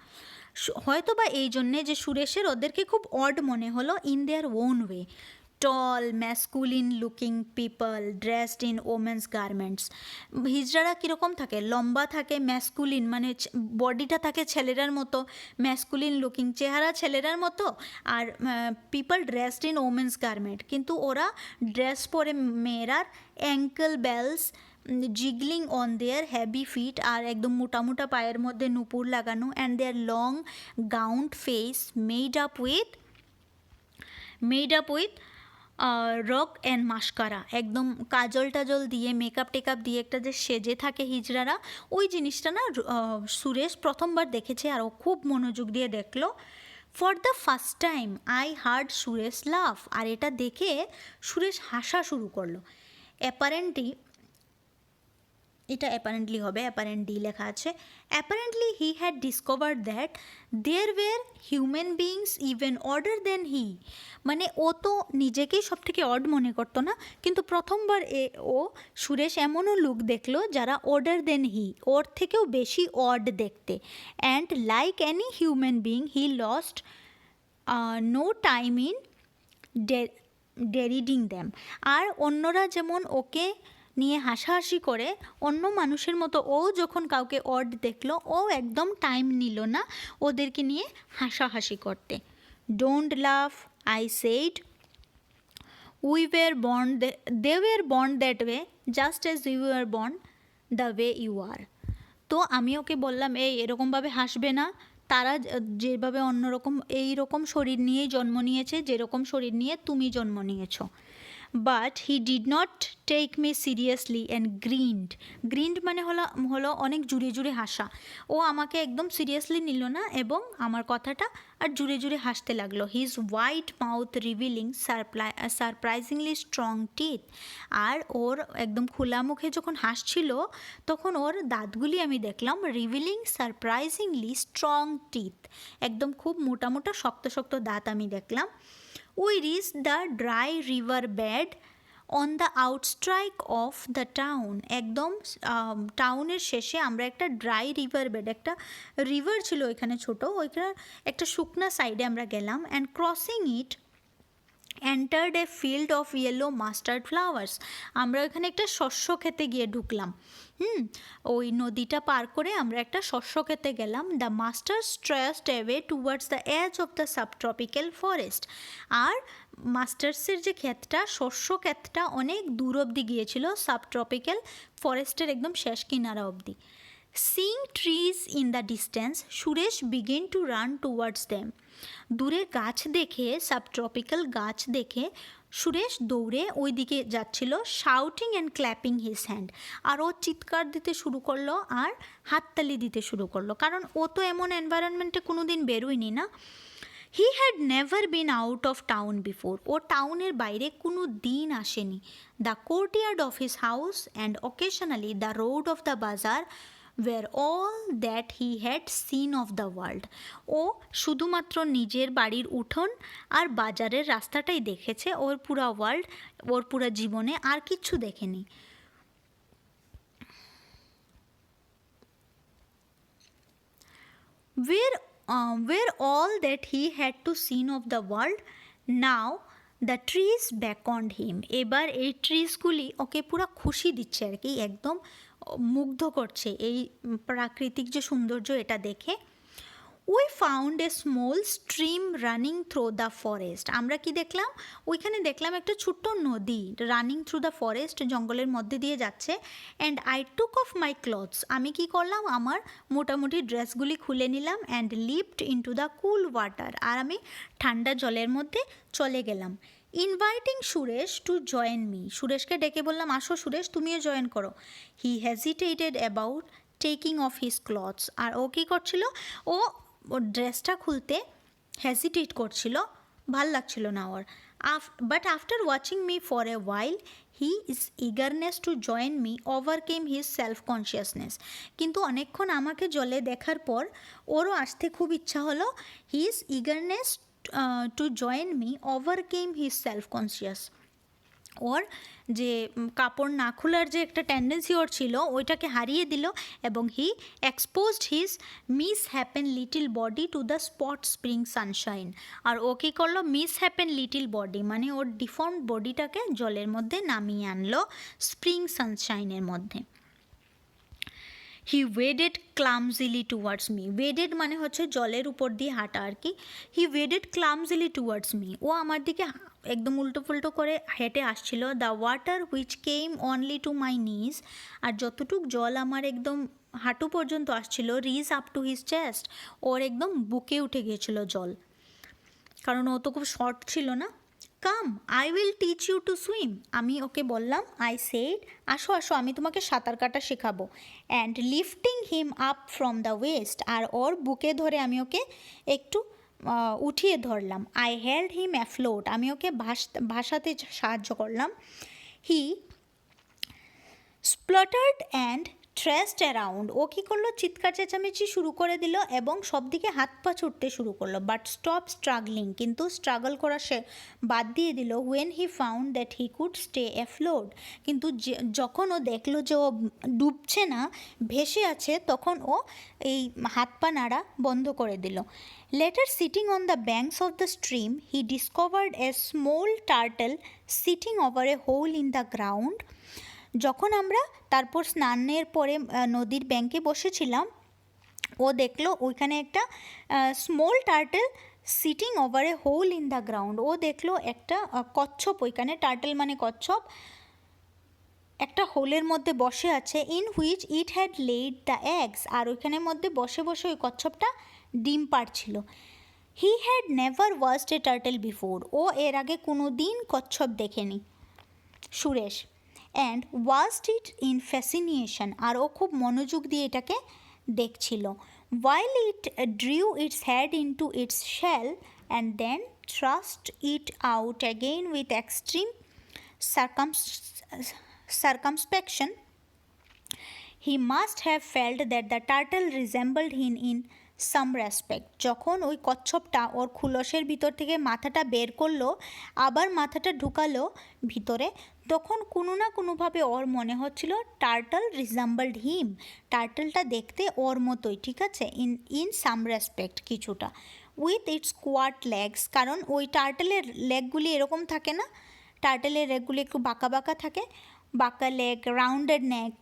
হয়তো বা এই জন্যে যে সুরেশের ওদেরকে খুব অড মনে হলো। In their own way, tall masculine looking people dressed in women's garments, হিজড়ারা কীরকম থাকে? লম্বা থাকে, ম্যাসকুলিন মানে বডিটা থাকে ছেলেরার মতো, ম্যাসকুলিন লুকিং চেহারা ছেলেরার মতো, আর people dressed in women's garment, কিন্তু ওরা ড্রেস পরে মেয়েরার, ankle bells jiggling on their heavy feet, আর একদম মোটা মোটা পায়ের মধ্যে নুপুর লাগানো, and their long gowned face made up with rouge and mascara, একদম কাজল টাজল দিয়ে মেকআপ টেকআপ দিয়ে একটা যে সেজে থাকে হিজড়ারা, ওই জিনিসটা না সুরেশ প্রথমবার দেখেছে আর ও খুব মনোযোগ দিয়ে দেখলো। For the first time I heard Suresh laugh, আর এটা দেখে সুরেশ হাসা শুরু করলো। অ্যাপারেন্টলি, এটা অ্যাপারেন্টলি হবে, অ্যাপারেন্টলি লেখা আছে। Apparently he had discovered that there were human beings even odder than he, মানে ও তো নিজেকেই সব থেকে অড মনে করতো না, কিন্তু প্রথমবার সুরেশ এমনও লুক দেখলো যারা অর্ডার দেন হি, ওর থেকেও বেশি অড দেখতে। And like any human being he lost no time in deriding them, আর অন্যরা যেমন ওকে নিয়ে হাসাহাসি করে, অন্য মানুষের মতো ও যখন কাউকে অড দেখলো ও একদম টাইম নিল না ওদেরকে নিয়ে হাসাহাসি করতে। Don't love I said, they were born that way just as you were born the way you are। তো আমি ওকে বললাম এরকমভাবে হাসবে না, তারা যেভাবে অন্যরকম এইরকম শরীর নিয়েই জন্ম নিয়েছে, যেরকম শরীর নিয়ে তুমি জন্ম নিয়েছো। But he did not take me seriously and grinned মানে হলো অনেক জুড়ে জুড়ে হাসা, ও আমাকে একদম সিরিয়াসলি নিল না এবং আমার কথাটা আর জুড়ে জুড়ে হাসতে লাগলো। His white mouth revealing surprisingly strong teeth, আর ওর একদম খোলা মুখে যখন হাসছিল তখন ওর দাঁতগুলি আমি দেখলাম রিভিলিং সারপ্রাইজিংলি স্ট্রং টিথ, একদম খুব মোটা মোটা শক্ত শক্ত দাঁত আমি দেখলাম। We reached the dry river bed on the outskirts of the town, একদম টাউনের শেষে আমরা একটা ড্রাই রিভার বেড, একটা রিভার ছিল এখানে ছোটো, ওইখানে একটা শুকনা সাইডে আমরা গেলাম। And crossing it entered A field of yellow mustard flowers, আমরা ওইখানে একটা শস্য খেতে গিয়ে ঢুকলাম। ওই নদীটা পার করে আমরা একটা শস্য খেতে গেলাম। The masters traced away towards the edge of the subtropical forest, আর মাস্টার্সের যে ক্ষেতটা, শস্য ক্ষেতটা অনেক দূর অবধি গিয়েছিল সাবট্রপিক্যাল ফরেস্টের একদম শেষ কিনারা অবধি। Seeing trees in the distance Suresh begin to run towards them, দূরে গাছ দেখে, সাবট্রপিক্যাল গাছ দেখে সুরেশ দৌড়ে ওই দিকে যাচ্ছিল। Shouting and clapping his hand, আর ও চিৎকার দিতে শুরু করলো আর হাততালি দিতে শুরু করলো, কারণ ও তো এমন এনভায়রনমেন্টে কোনো দিন বেরোয়নি না। He had never been out of town before, ও টাউনের বাইরে কোনো দিন আসেনি। The courtyard of his house and occasionally the road of the bazaar were all that he had seen of the world, ও শুধুমাত্র নিজের বাড়ির উঠোন আর বাজারের রাস্তাটাই দেখেছে, ওর পুরা ওয়ার্ল্ড, ওর পুরা জীবনে আর কিচ্ছু দেখেনি। Were all that he had to seen of the world, now the trees beckoned him. এবার এই ট্রিজগুলি ওকে পুরো খুশি দিচ্ছে আর কি, একদম মুগ্ধ করছে এই প্রাকৃতিক যে সৌন্দর্য এটা দেখে। We found a small stream running through the forest. আমরা কি দেখলাম, ওইখানে দেখলাম একটা ছোট্ট নদী রানিং থ্রু দ্য ফরেস্ট, জঙ্গলের মধ্যে দিয়ে যাচ্ছে। And I took off my clothes, আমি কি করলাম, আমার মোটামুটি ড্রেসগুলি খুলে নিলাম। And leaped into the cool water, আর আমি ঠান্ডা জলের মধ্যে চলে গেলাম। Inviting Suresh to join me, সুরেশকে ডেকে বললাম আসো সুরেশ তুমিও জয়েন করো। He hesitated about taking off his clothes, আর ও কী করছিল, ওর ড্রেসটা খুলতে হেজিটেট করছিল, ভাল লাগছিল না ওর। But after watching me for A while his eagerness to join me overcame his self consciousness. কিন্তু অনেকক্ষণ আমাকে জলে দেখার পর ওরও আসতে খুব ইচ্ছা হলো। His eagerness to join me overcame his self conscious, ওর যে কাপড় না খোলার যে একটা টেন্ডেন্সি ওর ছিল ওইটাকে হারিয়ে দিল। এবং he exposed his misshapen little body to the spot spring sunshine. আর ও কী করলো, মিস হ্যাপেন লিটিল বডি মানে ওর ডিফর্মড বডিটাকে জলের মধ্যে নামিয়ে আনলো স্প্রিং সানশাইনের মধ্যে। হি ওয়েডেড ক্লামজিলি টুয়ার্ডস মি, ওয়েডেড মানে হচ্ছে জলের উপর দিয়ে হাঁটা আর কি। হি ওয়েডেড ক্লামজিলি টুয়ার্ডস মি, ও আমার দিকে একদম উল্টো ফুল্টো করে হেঁটে আসছিল। The water which came only to my knees, আর যতটুক জল আমার একদম হাঁটু পর্যন্ত আসছিল, rose up to his chest, ওর একদম বুকে উঠে গিয়েছিল জল, কারণ ও তো খুব শর্ট ছিল না। Come I will teach you to swim, আমি ওকে বললাম, আই সেড আসো আসো আমি তোমাকে সাঁতার কাটা শেখাবো। And lifting him up from the waist, আর ওর বুকে ধরে আমি ওকে একটু উঠিয়ে ধরলাম। আই হেল্ড হিম অ্যাফ্লোট, আমি ওকে ভাসাতে সাহায্য করলাম। হি স্প্লাটার্ড অ্যান্ড ট্রেস্ট অ্যারাউন্ড, ও কী করলো, চিৎকার চেঁচামেচি শুরু করে দিল এবং সব দিকে হাত পা ছুটতে শুরু করলো। বাট স্টপ স্ট্রাগলিং, কিন্তু স্ট্রাগল করা সে বাদ দিয়ে দিল। When he found that he could stay afloat, কিন্তু যখন ও দেখলো যে ও ডুবছে না, ভেসে আছে, তখন ও এই হাত পা নাড়া বন্ধ করে দিল। Later sitting on the banks of the stream he discovered a small turtle sitting over a hole in the ground. যখন আমরা তারপর স্নানের পরে নদীর ব্যাঙ্কে বসেছিলাম, ও দেখলো ওইখানে একটা small turtle sitting over a hole in the ground, ও দেখলো একটা কচ্ছপ, ওইখানে টার্টল মানে কচ্ছপ, একটা হোলের মধ্যে বসে আছে। In which it had laid the eggs, আর ওইখানের মধ্যে বসে বসে ওই কচ্ছপটা ডিম পাড়ছিল। He had never watched a turtle before, ও এর আগে কোনো দিন কচ্ছপ দেখেনি Suresh. And watched it in fascination, আর ও খুব মনোযোগ দিয়ে এটাকে দেখছিল। while it drew its head into its shell and then thrust it out again with extreme circumspection, he must have felt that the turtle resembled him in some respect. যখন ওই কচ্ছপটা ওর খুলসের ভিতর থেকে মাথাটা বের করলো, আবার মাথাটা ঢুকালো ভিতরে, তখন কোনো না কোনোভাবে ওর মনে হচ্ছিল টার্টল রিজাম্বলড হিম, টার্টলটা দেখতে ওর মতোই, ঠিক আছে, ইন সাম রেসপেক্ট কিছুটা। উইথ ইটস কোয়াট লেগস, কারণ ওই টার্টলের লেগগুলি এরকম থাকে না, টার্টলের লেগগুলি একটু বাঁকা বাঁকা থাকে, বাঁকা লেগ, রাউন্ডেড নেক,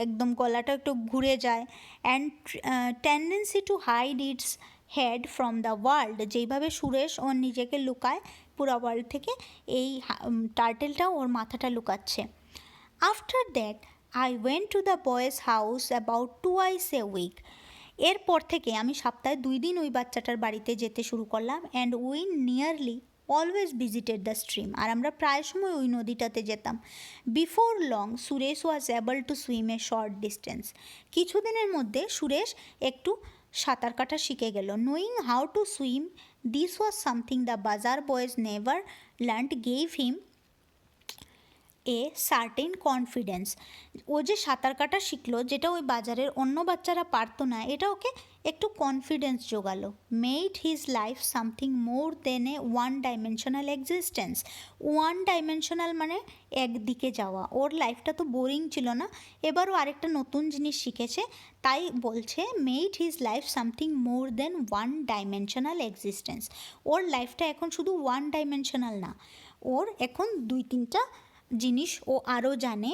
একদম গলাটা একটু ঘুরে যায়। And tendency to hide its head from the world, যেইভাবে সুরেশ ওর নিজেকে লুকায় পুরো ওয়ার্ল্ড থেকে, এই টার্টেলটাও ওর মাথাটা লুকাচ্ছে। After that I went to the boy's house about twice a week, এরপর থেকে আমি সপ্তাহে 2 দিন ওই বাচ্চাটার বাড়িতে যেতে শুরু করলাম। And we nearly always visited the stream, আর আমরা প্রায় সময় ওই নদীটাতে যেতাম। Before long Suresh was able to swim a short distance, কিছুদিনের মধ্যে সুরেশ একটু সাঁতার কাটা শিখে গেল। Knowing how to swim, this was something the bazaar boys never learned, gave him a certain confidence. ও যে সাঁতার কাটা শিখলো, যেটা ওই বাজারের অন্য বাচ্চারা পারতো না, এটা ওকে একটু কনফিডেন্স জোগালো। Made his life something more than a one dimensional existence. One dimensional মানে একদিকে যাওয়া, ওর লাইফটা তো বোরিং ছিল না, এবারও আরেকটা নতুন জিনিস শিখেছে, তাই বলছে made his life something more than one dimensional existence. ওর লাইফটা এখন শুধু ওয়ান ডাইমেনশনাল না, ওর এখন 2-3টা জিনিস ও আরও জানে।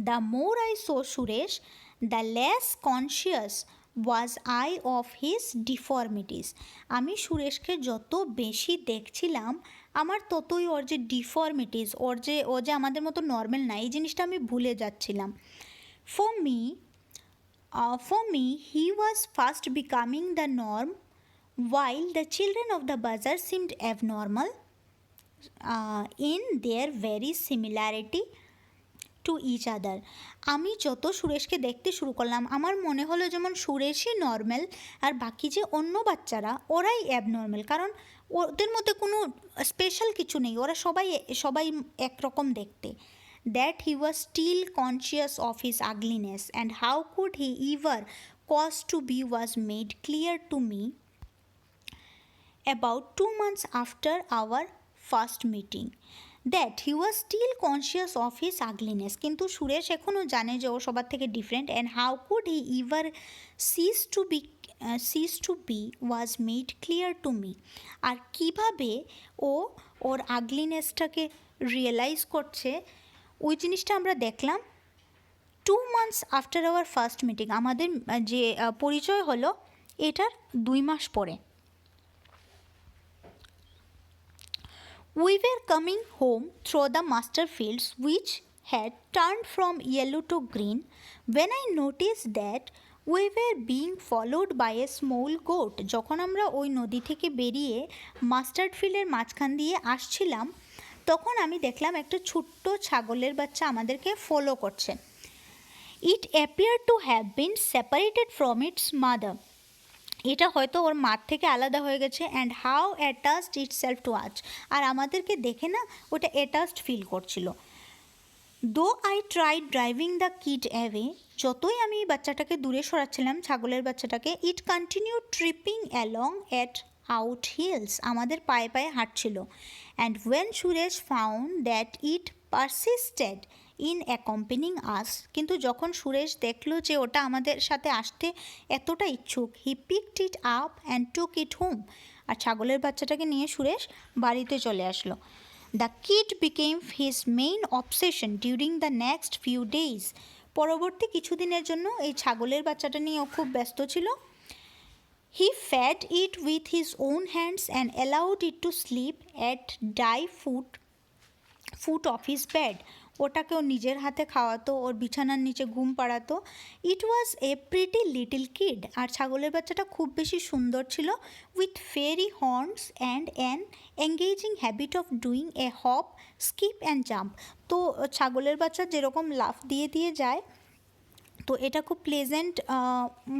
The more I saw Suresh, the less conscious was I of his deformities. আমি সুরেশকে যত বেশি দেখছিলাম আমার ততই ওর যে ডিফর্মিটিস, ও যে আমাদের মতো নর্মাল না, এই জিনিসটা আমি ভুলে যাচ্ছিলাম। For me he was fast becoming the norm, while the children of the bazaar seemed abnormal in their very similarity to each other. আমি যত সুরেশকে দেখতে শুরু করলাম আমার মনে হলো যেমন সুরেশই নর্মাল আর বাকি যে অন্য বাচ্চারা ওরাই অ্যাবনর্মাল, কারণ ওদের মধ্যে কোনো স্পেশাল কিছু নেই, ওরা সবাই একরকম দেখতে। That he was still conscious of his ugliness and how could he ever cause to be was made clear to me about 2 months after our first meeting. That he was still conscious of his ugliness. কিন্তু সুরেশ এখনও জানে যে ও সবার থেকে different, and how could he ever cease to be was made clear to me. আর কিভাবে ও ওর আগলিনেসটাকে realise করছে ওই জিনিসটা আমরা দেখলাম 2 months after our first meeting। আমাদের যে পরিচয় হলো এটার 2 মাস পরে। We were coming home through the master fields which had turned from yellow to green when I noticed that we were being followed by a small goat. যখন আমরা ওই নদী থেকে বেরিয়ে মাস্টার্ড ফিল্ডের মাঝখান দিয়ে আসছিলাম তখন আমি দেখলাম একটা ছোট্ট ছাগলের বাচ্চা আমাদেরকে ফলো করছে। It appeared to have been separated from its mother. এটা হয়তো ওর মাঠ থেকে আলাদা হয়ে গেছে। And how attached itself to each, আর আমাদেরকে দেখে না ওটা অ্যাটাচড ফিল করছিল। Though I try driving the kid away, যতই আমি বাচ্চাটাকে দূরে সরাচ্ছিলাম ছাগলের বাচ্চাটাকে, it continue tripping along at out heels, আমাদের পায়ে পায়ে হাঁটছিল। And when Suresh found that it persisted in accompanying us, কিন্তু যখন সুরেশ দেখলো যে ওটা আমাদের সাথে আসতে এতটা ইচ্ছুক, he picked it up and took it home, আর ছাগলের বাচ্চাটাকে নিয়ে সুরেশ বাড়িতে চলে আসলো। The kid became his main obsession during the next few days, পরবর্তী কিছুদিনের জন্য এই ছাগলের বাচ্চাটা নিয়ে ও খুব ব্যস্ত ছিল। He fed it with his own hands and allowed it to sleep at foot of his bed, ওটাকে ও নিজের হাতে খাওয়াতো, ওর বিছানার নিচে ঘুম পাড়াতো। It was a pretty little kid, আর ছাগলের বাচ্চাটা খুব বেশি সুন্দর ছিল, with fairy horns and an engaging habit of doing a hop skip and jump. তো ছাগলের বাচ্চা যেরকম লাফ দিয়ে দিয়ে যায়, তো এটা খুব প্লেজেন্ট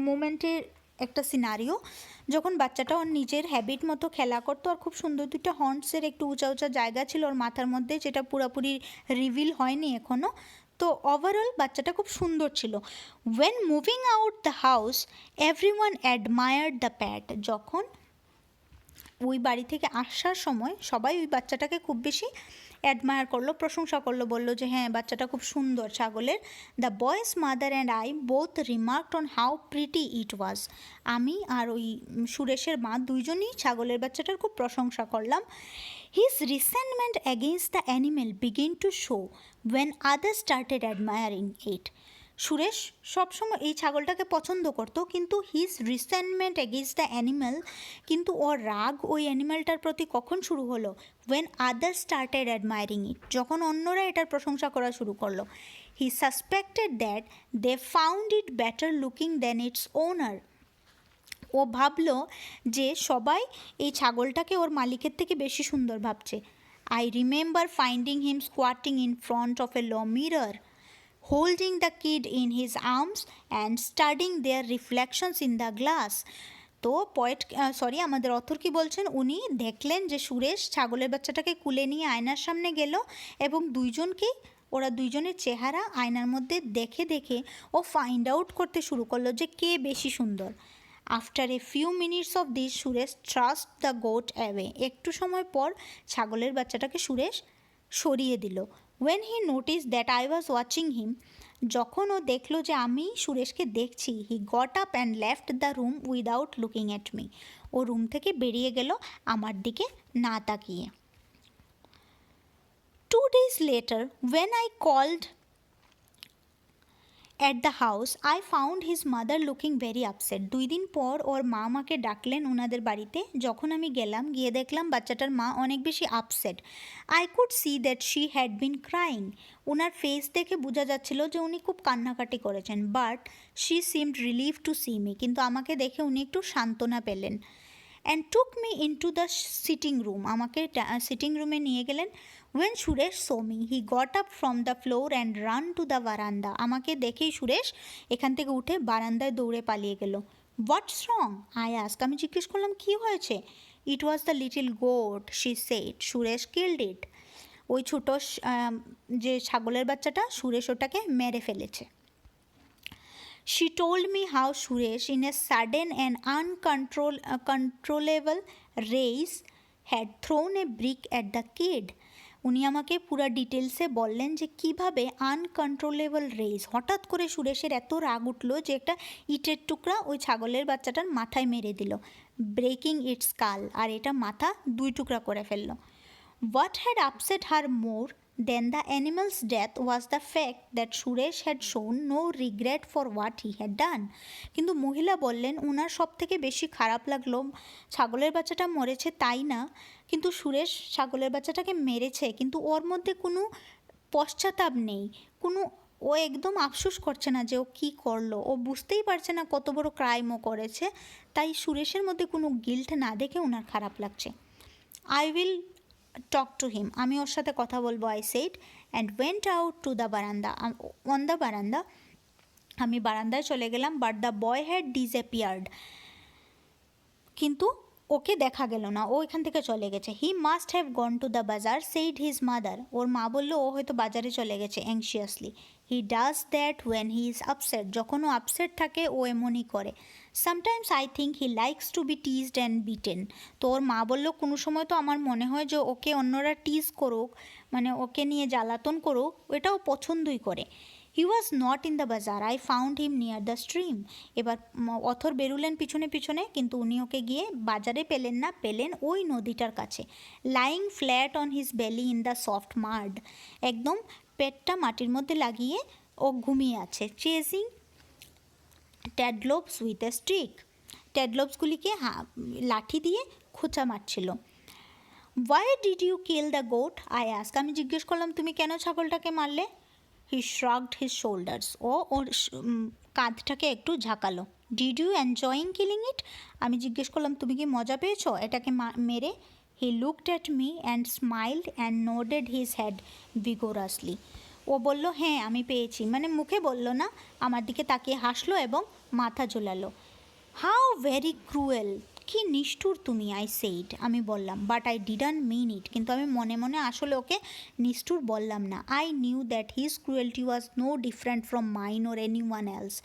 মোমেন্টের একটা সিনারিও, যখন বাচ্চাটা ওর নিজের হ্যাবিট মতো খেলা করতো, আর খুব সুন্দর দুটো হর্নসের একটু উঁচা উঁচা জায়গা ছিল ওর মাথার মধ্যে, যেটা পুরোপুরি রিভিল হয়নি এখনও। তো ওভারঅল বাচ্চাটা খুব সুন্দর ছিল। When moving out the house everyone admired the pet, যখন ওই বাড়ি থেকে আসার সময় সবাই ওই বাচ্চাটাকে খুব বেশি অ্যাডমায়ার করলো, প্রশংসা করলো, বললো যে হ্যাঁ বাচ্চাটা খুব সুন্দর ছাগলের। The boy's mother and I both remarked on how pretty it was, আমি আর ওই সুরেশের মা দুইজনই ছাগলের বাচ্চাটার খুব প্রশংসা করলাম। His resentment against the animal begin to show when others started admiring it, Suresh সবসময় এই ছাগলটাকে পছন্দ করতো, কিন্তু his resentment against the animal, কিন্তু ওর রাগ ওই অ্যানিম্যালটার প্রতি কখন শুরু হলো? When others started admiring it, যখন অন্যরা এটার প্রশংসা করা শুরু করলো। He suspected that they found it better looking than its owner, ও ভাবলো যে সবাই এই ছাগলটাকে ওর মালিকের থেকে বেশি সুন্দর ভাবছে। I remember finding him squatting in front of a ল mirror, holding the kid in his arms and studying their reflections in the glass. তো আমাদের অথর কি বলছেন, উনি দেখলেন যে সুরেশ ছাগলের বাচ্চাটাকে কুলে নিয়ে আয়নার সামনে গেল এবং ওরা দুইজনের চেহারা আয়নার মধ্যে দেখে দেখে ও ফাইন্ড আউট করতে শুরু করলো যে কে বেশি সুন্দর। After a few minutes of this Suresh thrust the goat away. একটু সময় পর ছাগলের বাচ্চাটাকে সুরেশ সরিয়ে দিল। When he notice that I was watching him, যখন ও দেখলো যে আমি সুরেশকে দেখছি, he got up and left the room without looking at me. ও রুম থেকে বেরিয়ে গেল আমার দিকে না তাকিয়ে। 2 days later, when I called at the house, I found his mother looking very upset. 2 দিন পর ওর মা আমাকে ডাকলেন ওনাদের বাড়িতে। যখন আমি গেলাম, গিয়ে দেখলাম বাচ্চাটার মা অনেক বেশি upset. I could see that she had been crying. ওনার ফেস দেখে বোঝা যাচ্ছিল যে উনি খুব কান্নাকাটি করেছেন। But she seemed relieved to see me, কিন্তু আমাকে দেখে উনি একটু সান্ত্বনা পেলেন। And took me into the sitting room, আমাকে সিটিং রুমে নিয়ে গেলেন। When Suresh saw me, he got up from the floor and ran to the veranda. আমাকে দেখেই সুরেশ এখান থেকে উঠে বারান্দায় দৌড়ে পালিয়ে গেল। হোয়াটস রং, আই আস্ক, আমি জিজ্ঞেস করলাম কী হয়েছে। It was the little goat, she said, Suresh killed it. ওই ছোটো যে ছাগলের বাচ্চাটা, সুরেশ ওটাকে মেরে ফেলেছে। She told me how Suresh, in a sudden and uncontrollable rage, had thrown a brick at the kid. উনি আমাকে পুরো ডিটেলসে বললেন যে কীভাবে আনকন্ট্রোলেবল রেজ, হঠাৎ করে সুরেশের এত রাগ উঠলো যে একটা ইটের টুকরা ওই ছাগলের বাচ্চাটার মাথায় মেরে দিল, ব্রেকিং ইটস স্কাল, আর এটা মাথা 2 টুকরা করে ফেলল। What had upset her more than the animal's death was the fact that Suresh had shown no regret for what he had done. কিন্তু মহিলা বললেন ওনার সব থেকে বেশি খারাপ লাগলো ছাগলের বাচ্চাটা মরেছে তাই না, কিন্তু সুরেশ ছাগলের বাচ্চাটাকে মেরেছে কিন্তু ওর মধ্যে কোনো পশ্চাতাপ নেই, ও একদম আফসোস করছে না যে ও কী করলো, ও বুঝতেই পারছে না কত বড় ক্রাইম ও করেছে, তাই সুরেশের মধ্যে কোনো গিল্ট না দেখে ওনার খারাপ লাগছে। I will talk to him, আমি ওর সাথে কথা বলবো, I said, and went out to the বারান্দা, অন দ্য বারান্দা, আমি বারান্দায় চলে গেলাম। But the boy had disappeared, কিন্তু ওকে দেখা গেল না, ও এখান থেকে চলে গেছে। He must have gone to the bazaar, said his mother, ওর মা বললো ও হয়তো বাজারে চলে গেছে anxiously. He does that when he is upset, যখন ও আপসেট থাকে ও এমনই করে। Sometimes I think he likes to be teased and beaten, তো ওর মা বললো কোনো সময় তো আমার মনে হয় যে ওকে অন্যরা টিজ করুক, মানে ওকে নিয়ে জ্বালাতন করুক, ওটাও পছন্দই করে। হি ওয়াজ নট ইন দ্য বাজার, I found him near the stream. এবার অথর বেরুলেন পিছনে পিছনে, কিন্তু উনি ওকে গিয়ে বাজারে পেলেন না, পেলেন ওই নদীটার কাছে। Lying flat on his belly in the soft mud, একদম পেটটা মাটির মধ্যে লাগিয়ে ও ঘুমিয়ে আছে। Chasing tadpoles with a stick, ট্যাডলোপসগুলিকে লাঠি দিয়ে খোঁচা মারছিল। Why did you kill the goat, I ask, আমি জিজ্ঞেস করলাম তুমি কেন ছাগলটাকে মারলে। হি শ্রাগড হিজ শোল্ডার্স, ও ওর কাঁধটাকে একটু ঝাঁকালো। Did you enjoying killing it, আমি জিজ্ঞেস করলাম তুমি কি মজা পেয়েছো এটাকে মেরে। He looked at me and smiled and nodded his head vigorously, ও বলল হ্যাঁ আমি পেয়েছি, মানে মুখে বলল না, আমার দিকে তাকিয়ে হাসলো এবং মাথা ঝোলালো। হাউ ভেরি ক্রুয়েল, কি নিষ্ঠুর তুমি, আই সেইড, আমি বললাম। But I didn't mean it, কিন্তু আমি মনে মনে আসলে ওকে নিষ্ঠুর বললাম না। I knew that his cruelty was no different from mine or any one else,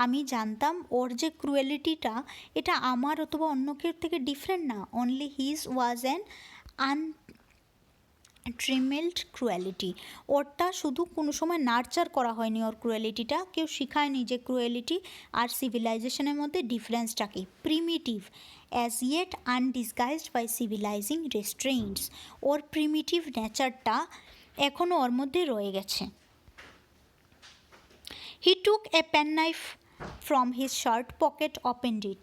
আমি জানতাম ওর যে ক্রুয়েলিটিটা এটা আমার অথবা অন্য কেউ থেকে ডিফারেন্ট না, only his was an trammelled cruelty, ওরটা শুধু কোনো সময় নার্চার করা হয়নি, ওর ক্রুয়েলিটিটা কেউ শেখায়নি যে ক্রুয়েলিটি আর সিভিলাইজেশনের মধ্যে ডিফারেন্সটা কি। Primitive as yet undisguised by civilising restraints, ওর প্রিমিটিভ নেচারটা এখনও ওর মধ্যে রয়ে গেছে। He took a pen knife from his shirt pocket, opened it,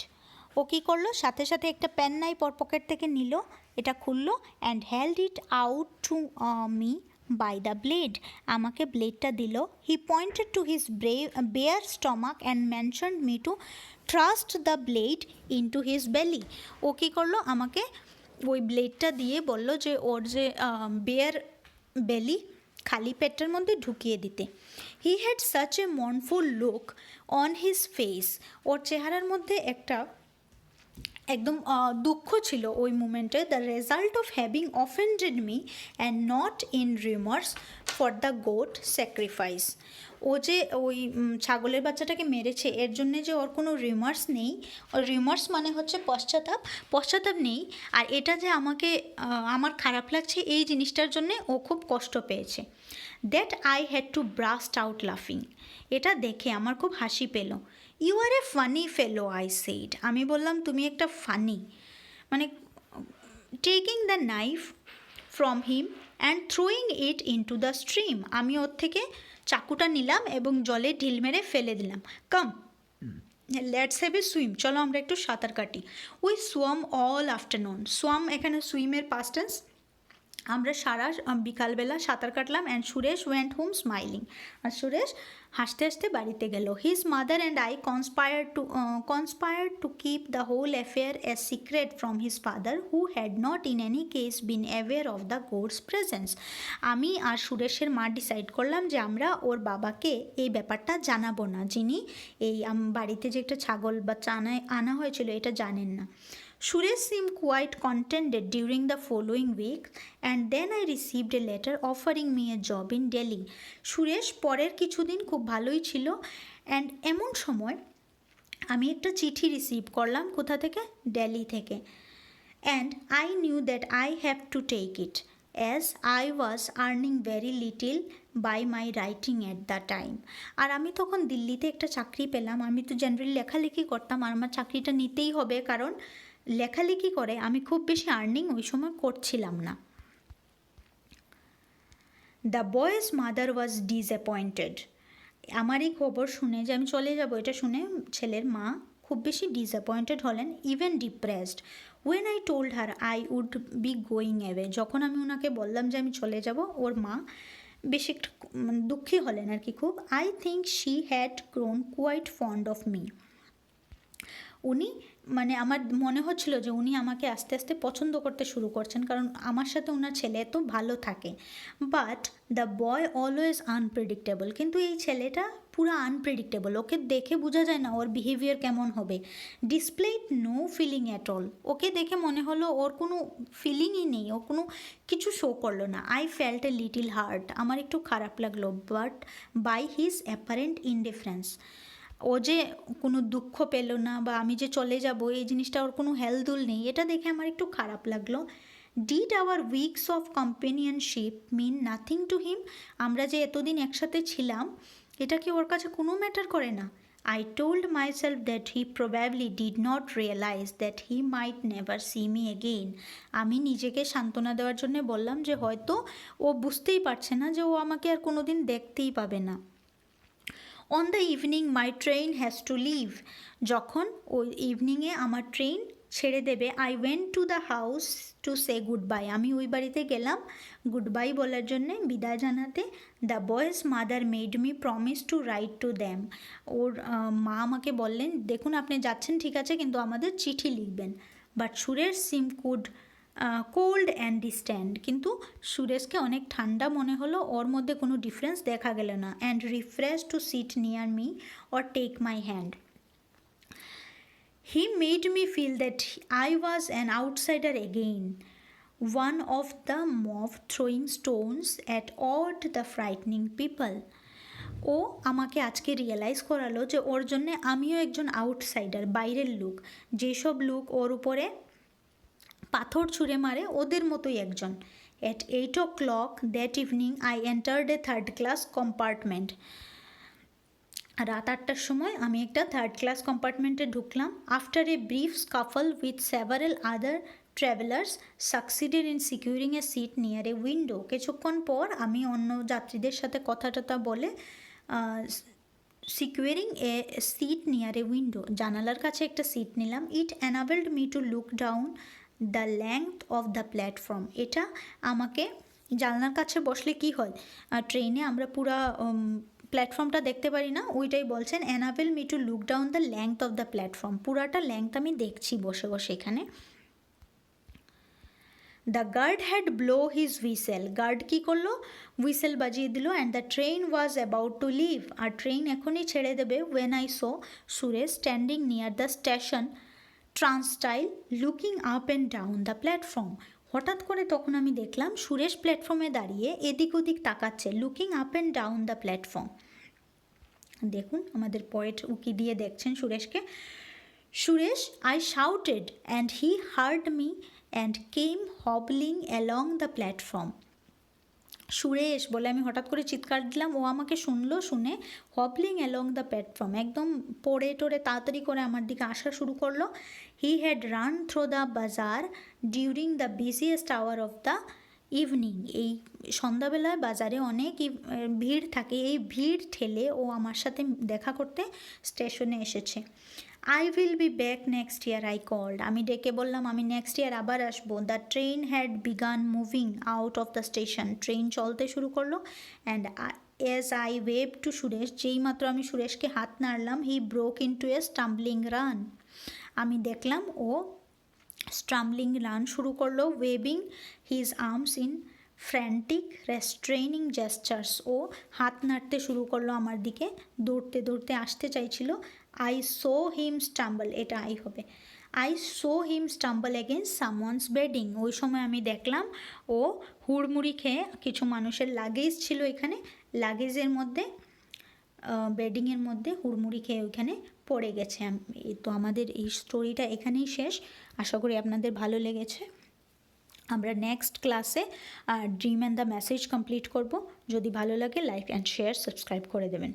ও কী করলো সাথে সাথে একটা পেন নাইফ ওর পকেট থেকে নিল, এটা খুললো, and held it out to me by the blade, আমাকে ব্লেডটা দিল। He pointed to his bare stomach and mentioned me to thrust the blade into his belly, ও কী করলো আমাকে ওই ব্লেডটা দিয়ে বলল যে ওর যে বেয়ার বেলি খালি পেটের মধ্যে ঢুকিয়ে দিতে। He had such a mournful look on his face, ওর চেহারার মধ্যে একটা একদম দুঃখ ছিল ওই মুমেন্টে। The result of having offended me and not in remorse for the goat sacrifice. ও যে ওই ছাগলের বাচ্চাটাকে মেরেছে এর জন্যে যে ওর কোনো রিমার্স নেই, ওর রিমার্স মানে হচ্ছে পশ্চাতাপ নেই, আর এটা যে আমাকে আমার খারাপ লাগছে এই জিনিসটার জন্যে ও খুব কষ্ট পেয়েছে। That I had to burst out লাফিং। এটা দেখে আমার খুব হাসি পেল। You are a funny fellow I said. আমি বললাম তুমি একটা ফানি, মানে taking the knife from him and throwing it into the stream. আমি ওর থেকে চাকুটা নিলাম এবং জলে ঢিল মেরে ফেলে দিলাম। Come let's have a swim, চলো আমরা একটু সাঁতার কাটি। We swam all afternoon. Swam এখানে সুইমের পাস্ট টেন্স। আমরা সারা বিকালবেলা সাঁতার কাটলাম। And Suresh went home smiling. আর সুরেশ হাসতে হাসতে বাড়িতে গেল। His mother and I conspired to keep the whole affair a secret from his father who had not in any case been aware of the goat's presence. আমি আর সুরেশের মা decide করলাম যে আমরা ওর বাবাকে এই ব্যাপারটা জানাবো না, যিনি এই বাড়িতে যে একটা ছাগল বাচ্চা আনা হয়েছিল এটা জানেন না। Suresh seemed quite contented during the following week, and then I received a letter offering me a job in Delhi. Suresh পরের কিছুদিন খুব ভালোই ছিল, অ্যান্ড এমন সময় আমি একটা চিঠি রিসিভ করলাম কোথা থেকে, দিল্লি থেকে। And I knew that I have to take it as I was earning very little by my writing at the time. আর আমি তখন দিল্লিতে একটা চাকরি পেলাম। আমি তো জেনারেলি লেখালেখি করতাম, আর আমার চাকরিটা নিতেই হবে, কারণ লেখালেখি করে আমি খুব বেশি আর্নিং ওই সময় করছিলাম না। The boy's mother was disappointed. আমার এই খবর শুনে যে আমি চলে যাব, এটা শুনে ছেলের মা খুব বেশি ডিসঅ্যাপয়েন্টেড হলেন, even depressed. When I told her I would be going away. যখন আমি ওনাকে বললাম যে আমি চলে যাব, ওর মা বেশি একটু দুঃখী হলেন আর কি খুব। I think she had grown quite fond of me. উনি মানে আমার মনে হচ্ছিল যে উনি আমাকে আস্তে আস্তে পছন্দ করতে শুরু করছেন, কারণ আমার সাথে ওনার ছেলে এত ভালো থাকে। But the boy always unpredictable. কিন্তু এই ছেলেটা পুরো আনপ্রেডিক্টেবল, ওকে দেখে বোঝা যায় না ওর বিহেভিয়ার কেমন হবে। Displayed no feeling at all. ওকে দেখে মনে হলো ওর কোনো ফিলিংই নেই, ও কোনো কিছু শো করলো না। I felt a little hurt. আমার একটু খারাপ লাগলো, but by his apparent indifference. ও যে কোনো দুঃখ পেল না বা আমি যে চলে যাব এই জিনিসটা ওর কোনো হেলদুল নেই, এটা দেখে আমার একটু খারাপ লাগলো। Did our weeks of companionship mean nothing to him? আমরা যে এতদিন একসাথে ছিলাম এটা কি ওর কাছে কোনো ম্যাটার করে না? I told myself that he probably did not realize that he might never see me again. আমি নিজেকে সান্ত্বনা দেওয়ার জন্য বললাম যে হয়তো ও বুঝতেই পারছে না যে ও আমাকে আর কোনো দিন দেখতেই পাবে না। On the evening my train has to leave. যখন ওই ইভিনিংয়ে আমার ট্রেন ছেড়ে দেবে, I went to the house to say goodbye. আমি ওই বাড়িতে গেলাম গুড বাই বলার জন্যে, বিদায় জানাতে। The boy's mother made me promise to write to them. ওর মা আমাকে বললেন দেখুন আপনি যাচ্ছেন ঠিক আছে, কিন্তু আমাদের চিঠি লিখবেন। But Suresh SIM cold and distant. কিন্তু সুরেশকে অনেক ঠান্ডা মনে হলো, ওর মধ্যে কোনো ডিফারেন্স দেখা গেল না। And refresh to sit near me or take my hand. He made me feel that I was an outsider again, one of the mob throwing stones at all the frightening people. ও আমাকে আজকে realise করালো যে ওর জন্যে আমিও একজন outsider, বাইরের লোক। যেসব লোক ওর উপরে পাথর ছুঁড়ে মারে ওদের মতোই একজন। At 8 o'clock that evening I entered a third class compartment. রাত 8টার সময় আমি একটা থার্ড ক্লাস কম্পার্টমেন্টে ঢুকলাম। After a brief scuffle with several other travellers succeeded in securing a seat near a window. কিছুক্ষণ পর আমি অন্য যাত্রীদের সাথে কথা টথা বলে securing a seat near a window, জানালার কাছে একটা সিট নিলাম। It enabled me to look down the length of the platform. এটা আমাকে, জানলার কাছে বসলে কি হয় ট্রেনে আমরা পুরা প্ল্যাটফর্মটা দেখতে পারি না, ওইটাই বলছেন। Enable me to look down the length of the platform. পুরাটা লেংথ আমি দেখছি বসে বসে এখানে। The guard had blow his whistle. Guard কী করলো, হুইসেল বাজিয়ে দিল। And the train was about to leave. আর ট্রেন এখনই ছেড়ে দেবে। When I saw Suresh standing near the station turnstile looking up and down the platform. হঠাৎ করে তখন আমি দেখলাম সুরেশ প্ল্যাটফর্মে দাঁড়িয়ে এদিক ওদিক তাকাচ্ছে, looking up and down the platform. দেখুন আমাদের পোয়েট উকি দিয়ে দেখছেন সুরেশকে। Suresh, I shouted and he heard me and came hobbling along the platform. Suresh বলে আমি হঠাৎ করে চিৎকার দিলাম, ও আমাকে শুনলো, শুনে হবলিং অ্যালং দ্য প্ল্যাটফর্ম একদম পড়ে টোরে তাড়াতাড়ি করে আমার দিকে আসা শুরু করলো। He had run through the bazaar during the busiest hour of the evening. এই সন্ধ্যাবেলায় বাজারে অনেক ভিড় থাকে, এই ভিড় ঠেলে ও আমার সাথে দেখা করতে স্টেশনে এসেছে। I will be back next year, I called. আমি ডেকে বললাম আমি নেক্সট ইয়ার আবার আসবো। The train had begun moving out of the station. Train চলতে শুরু করলো। And as I wave to Suresh, যেই মাত্র আমি সুরেশকে হাত নাড়লাম, he broke into a stumbling run. আমি দেখলাম ও স্টাম্বলিং রান শুরু করলো, waving his arms in frantic restraining gestures. ও হাত নাড়তে শুরু করলো আমার দিকে, দৌড়তে দৌড়তে আসতে চাইছিল। আই সো হিম স্টাম্বল, এটা আই হবে। I saw him stumble against someone's bedding. ওই সময় আমি দেখলাম ও হুড়মুড়ি খেয়ে, কিছু মানুষের লাগেজ ছিল এখানে, লাগেজের মধ্যে বেডিংয়ের মধ্যে হুড়মুড়ি খেয়ে ওইখানে পড়ে গেছে। তো আমাদের এই স্টোরিটা এখানেই শেষ। আশা করি আপনাদের ভালো লেগেছে। আমরা নেক্সট ক্লাসে dream and the message complete করব। যদি ভালো লাগে লাইক অ্যান্ড শেয়ার সাবস্ক্রাইব করে দেবেন।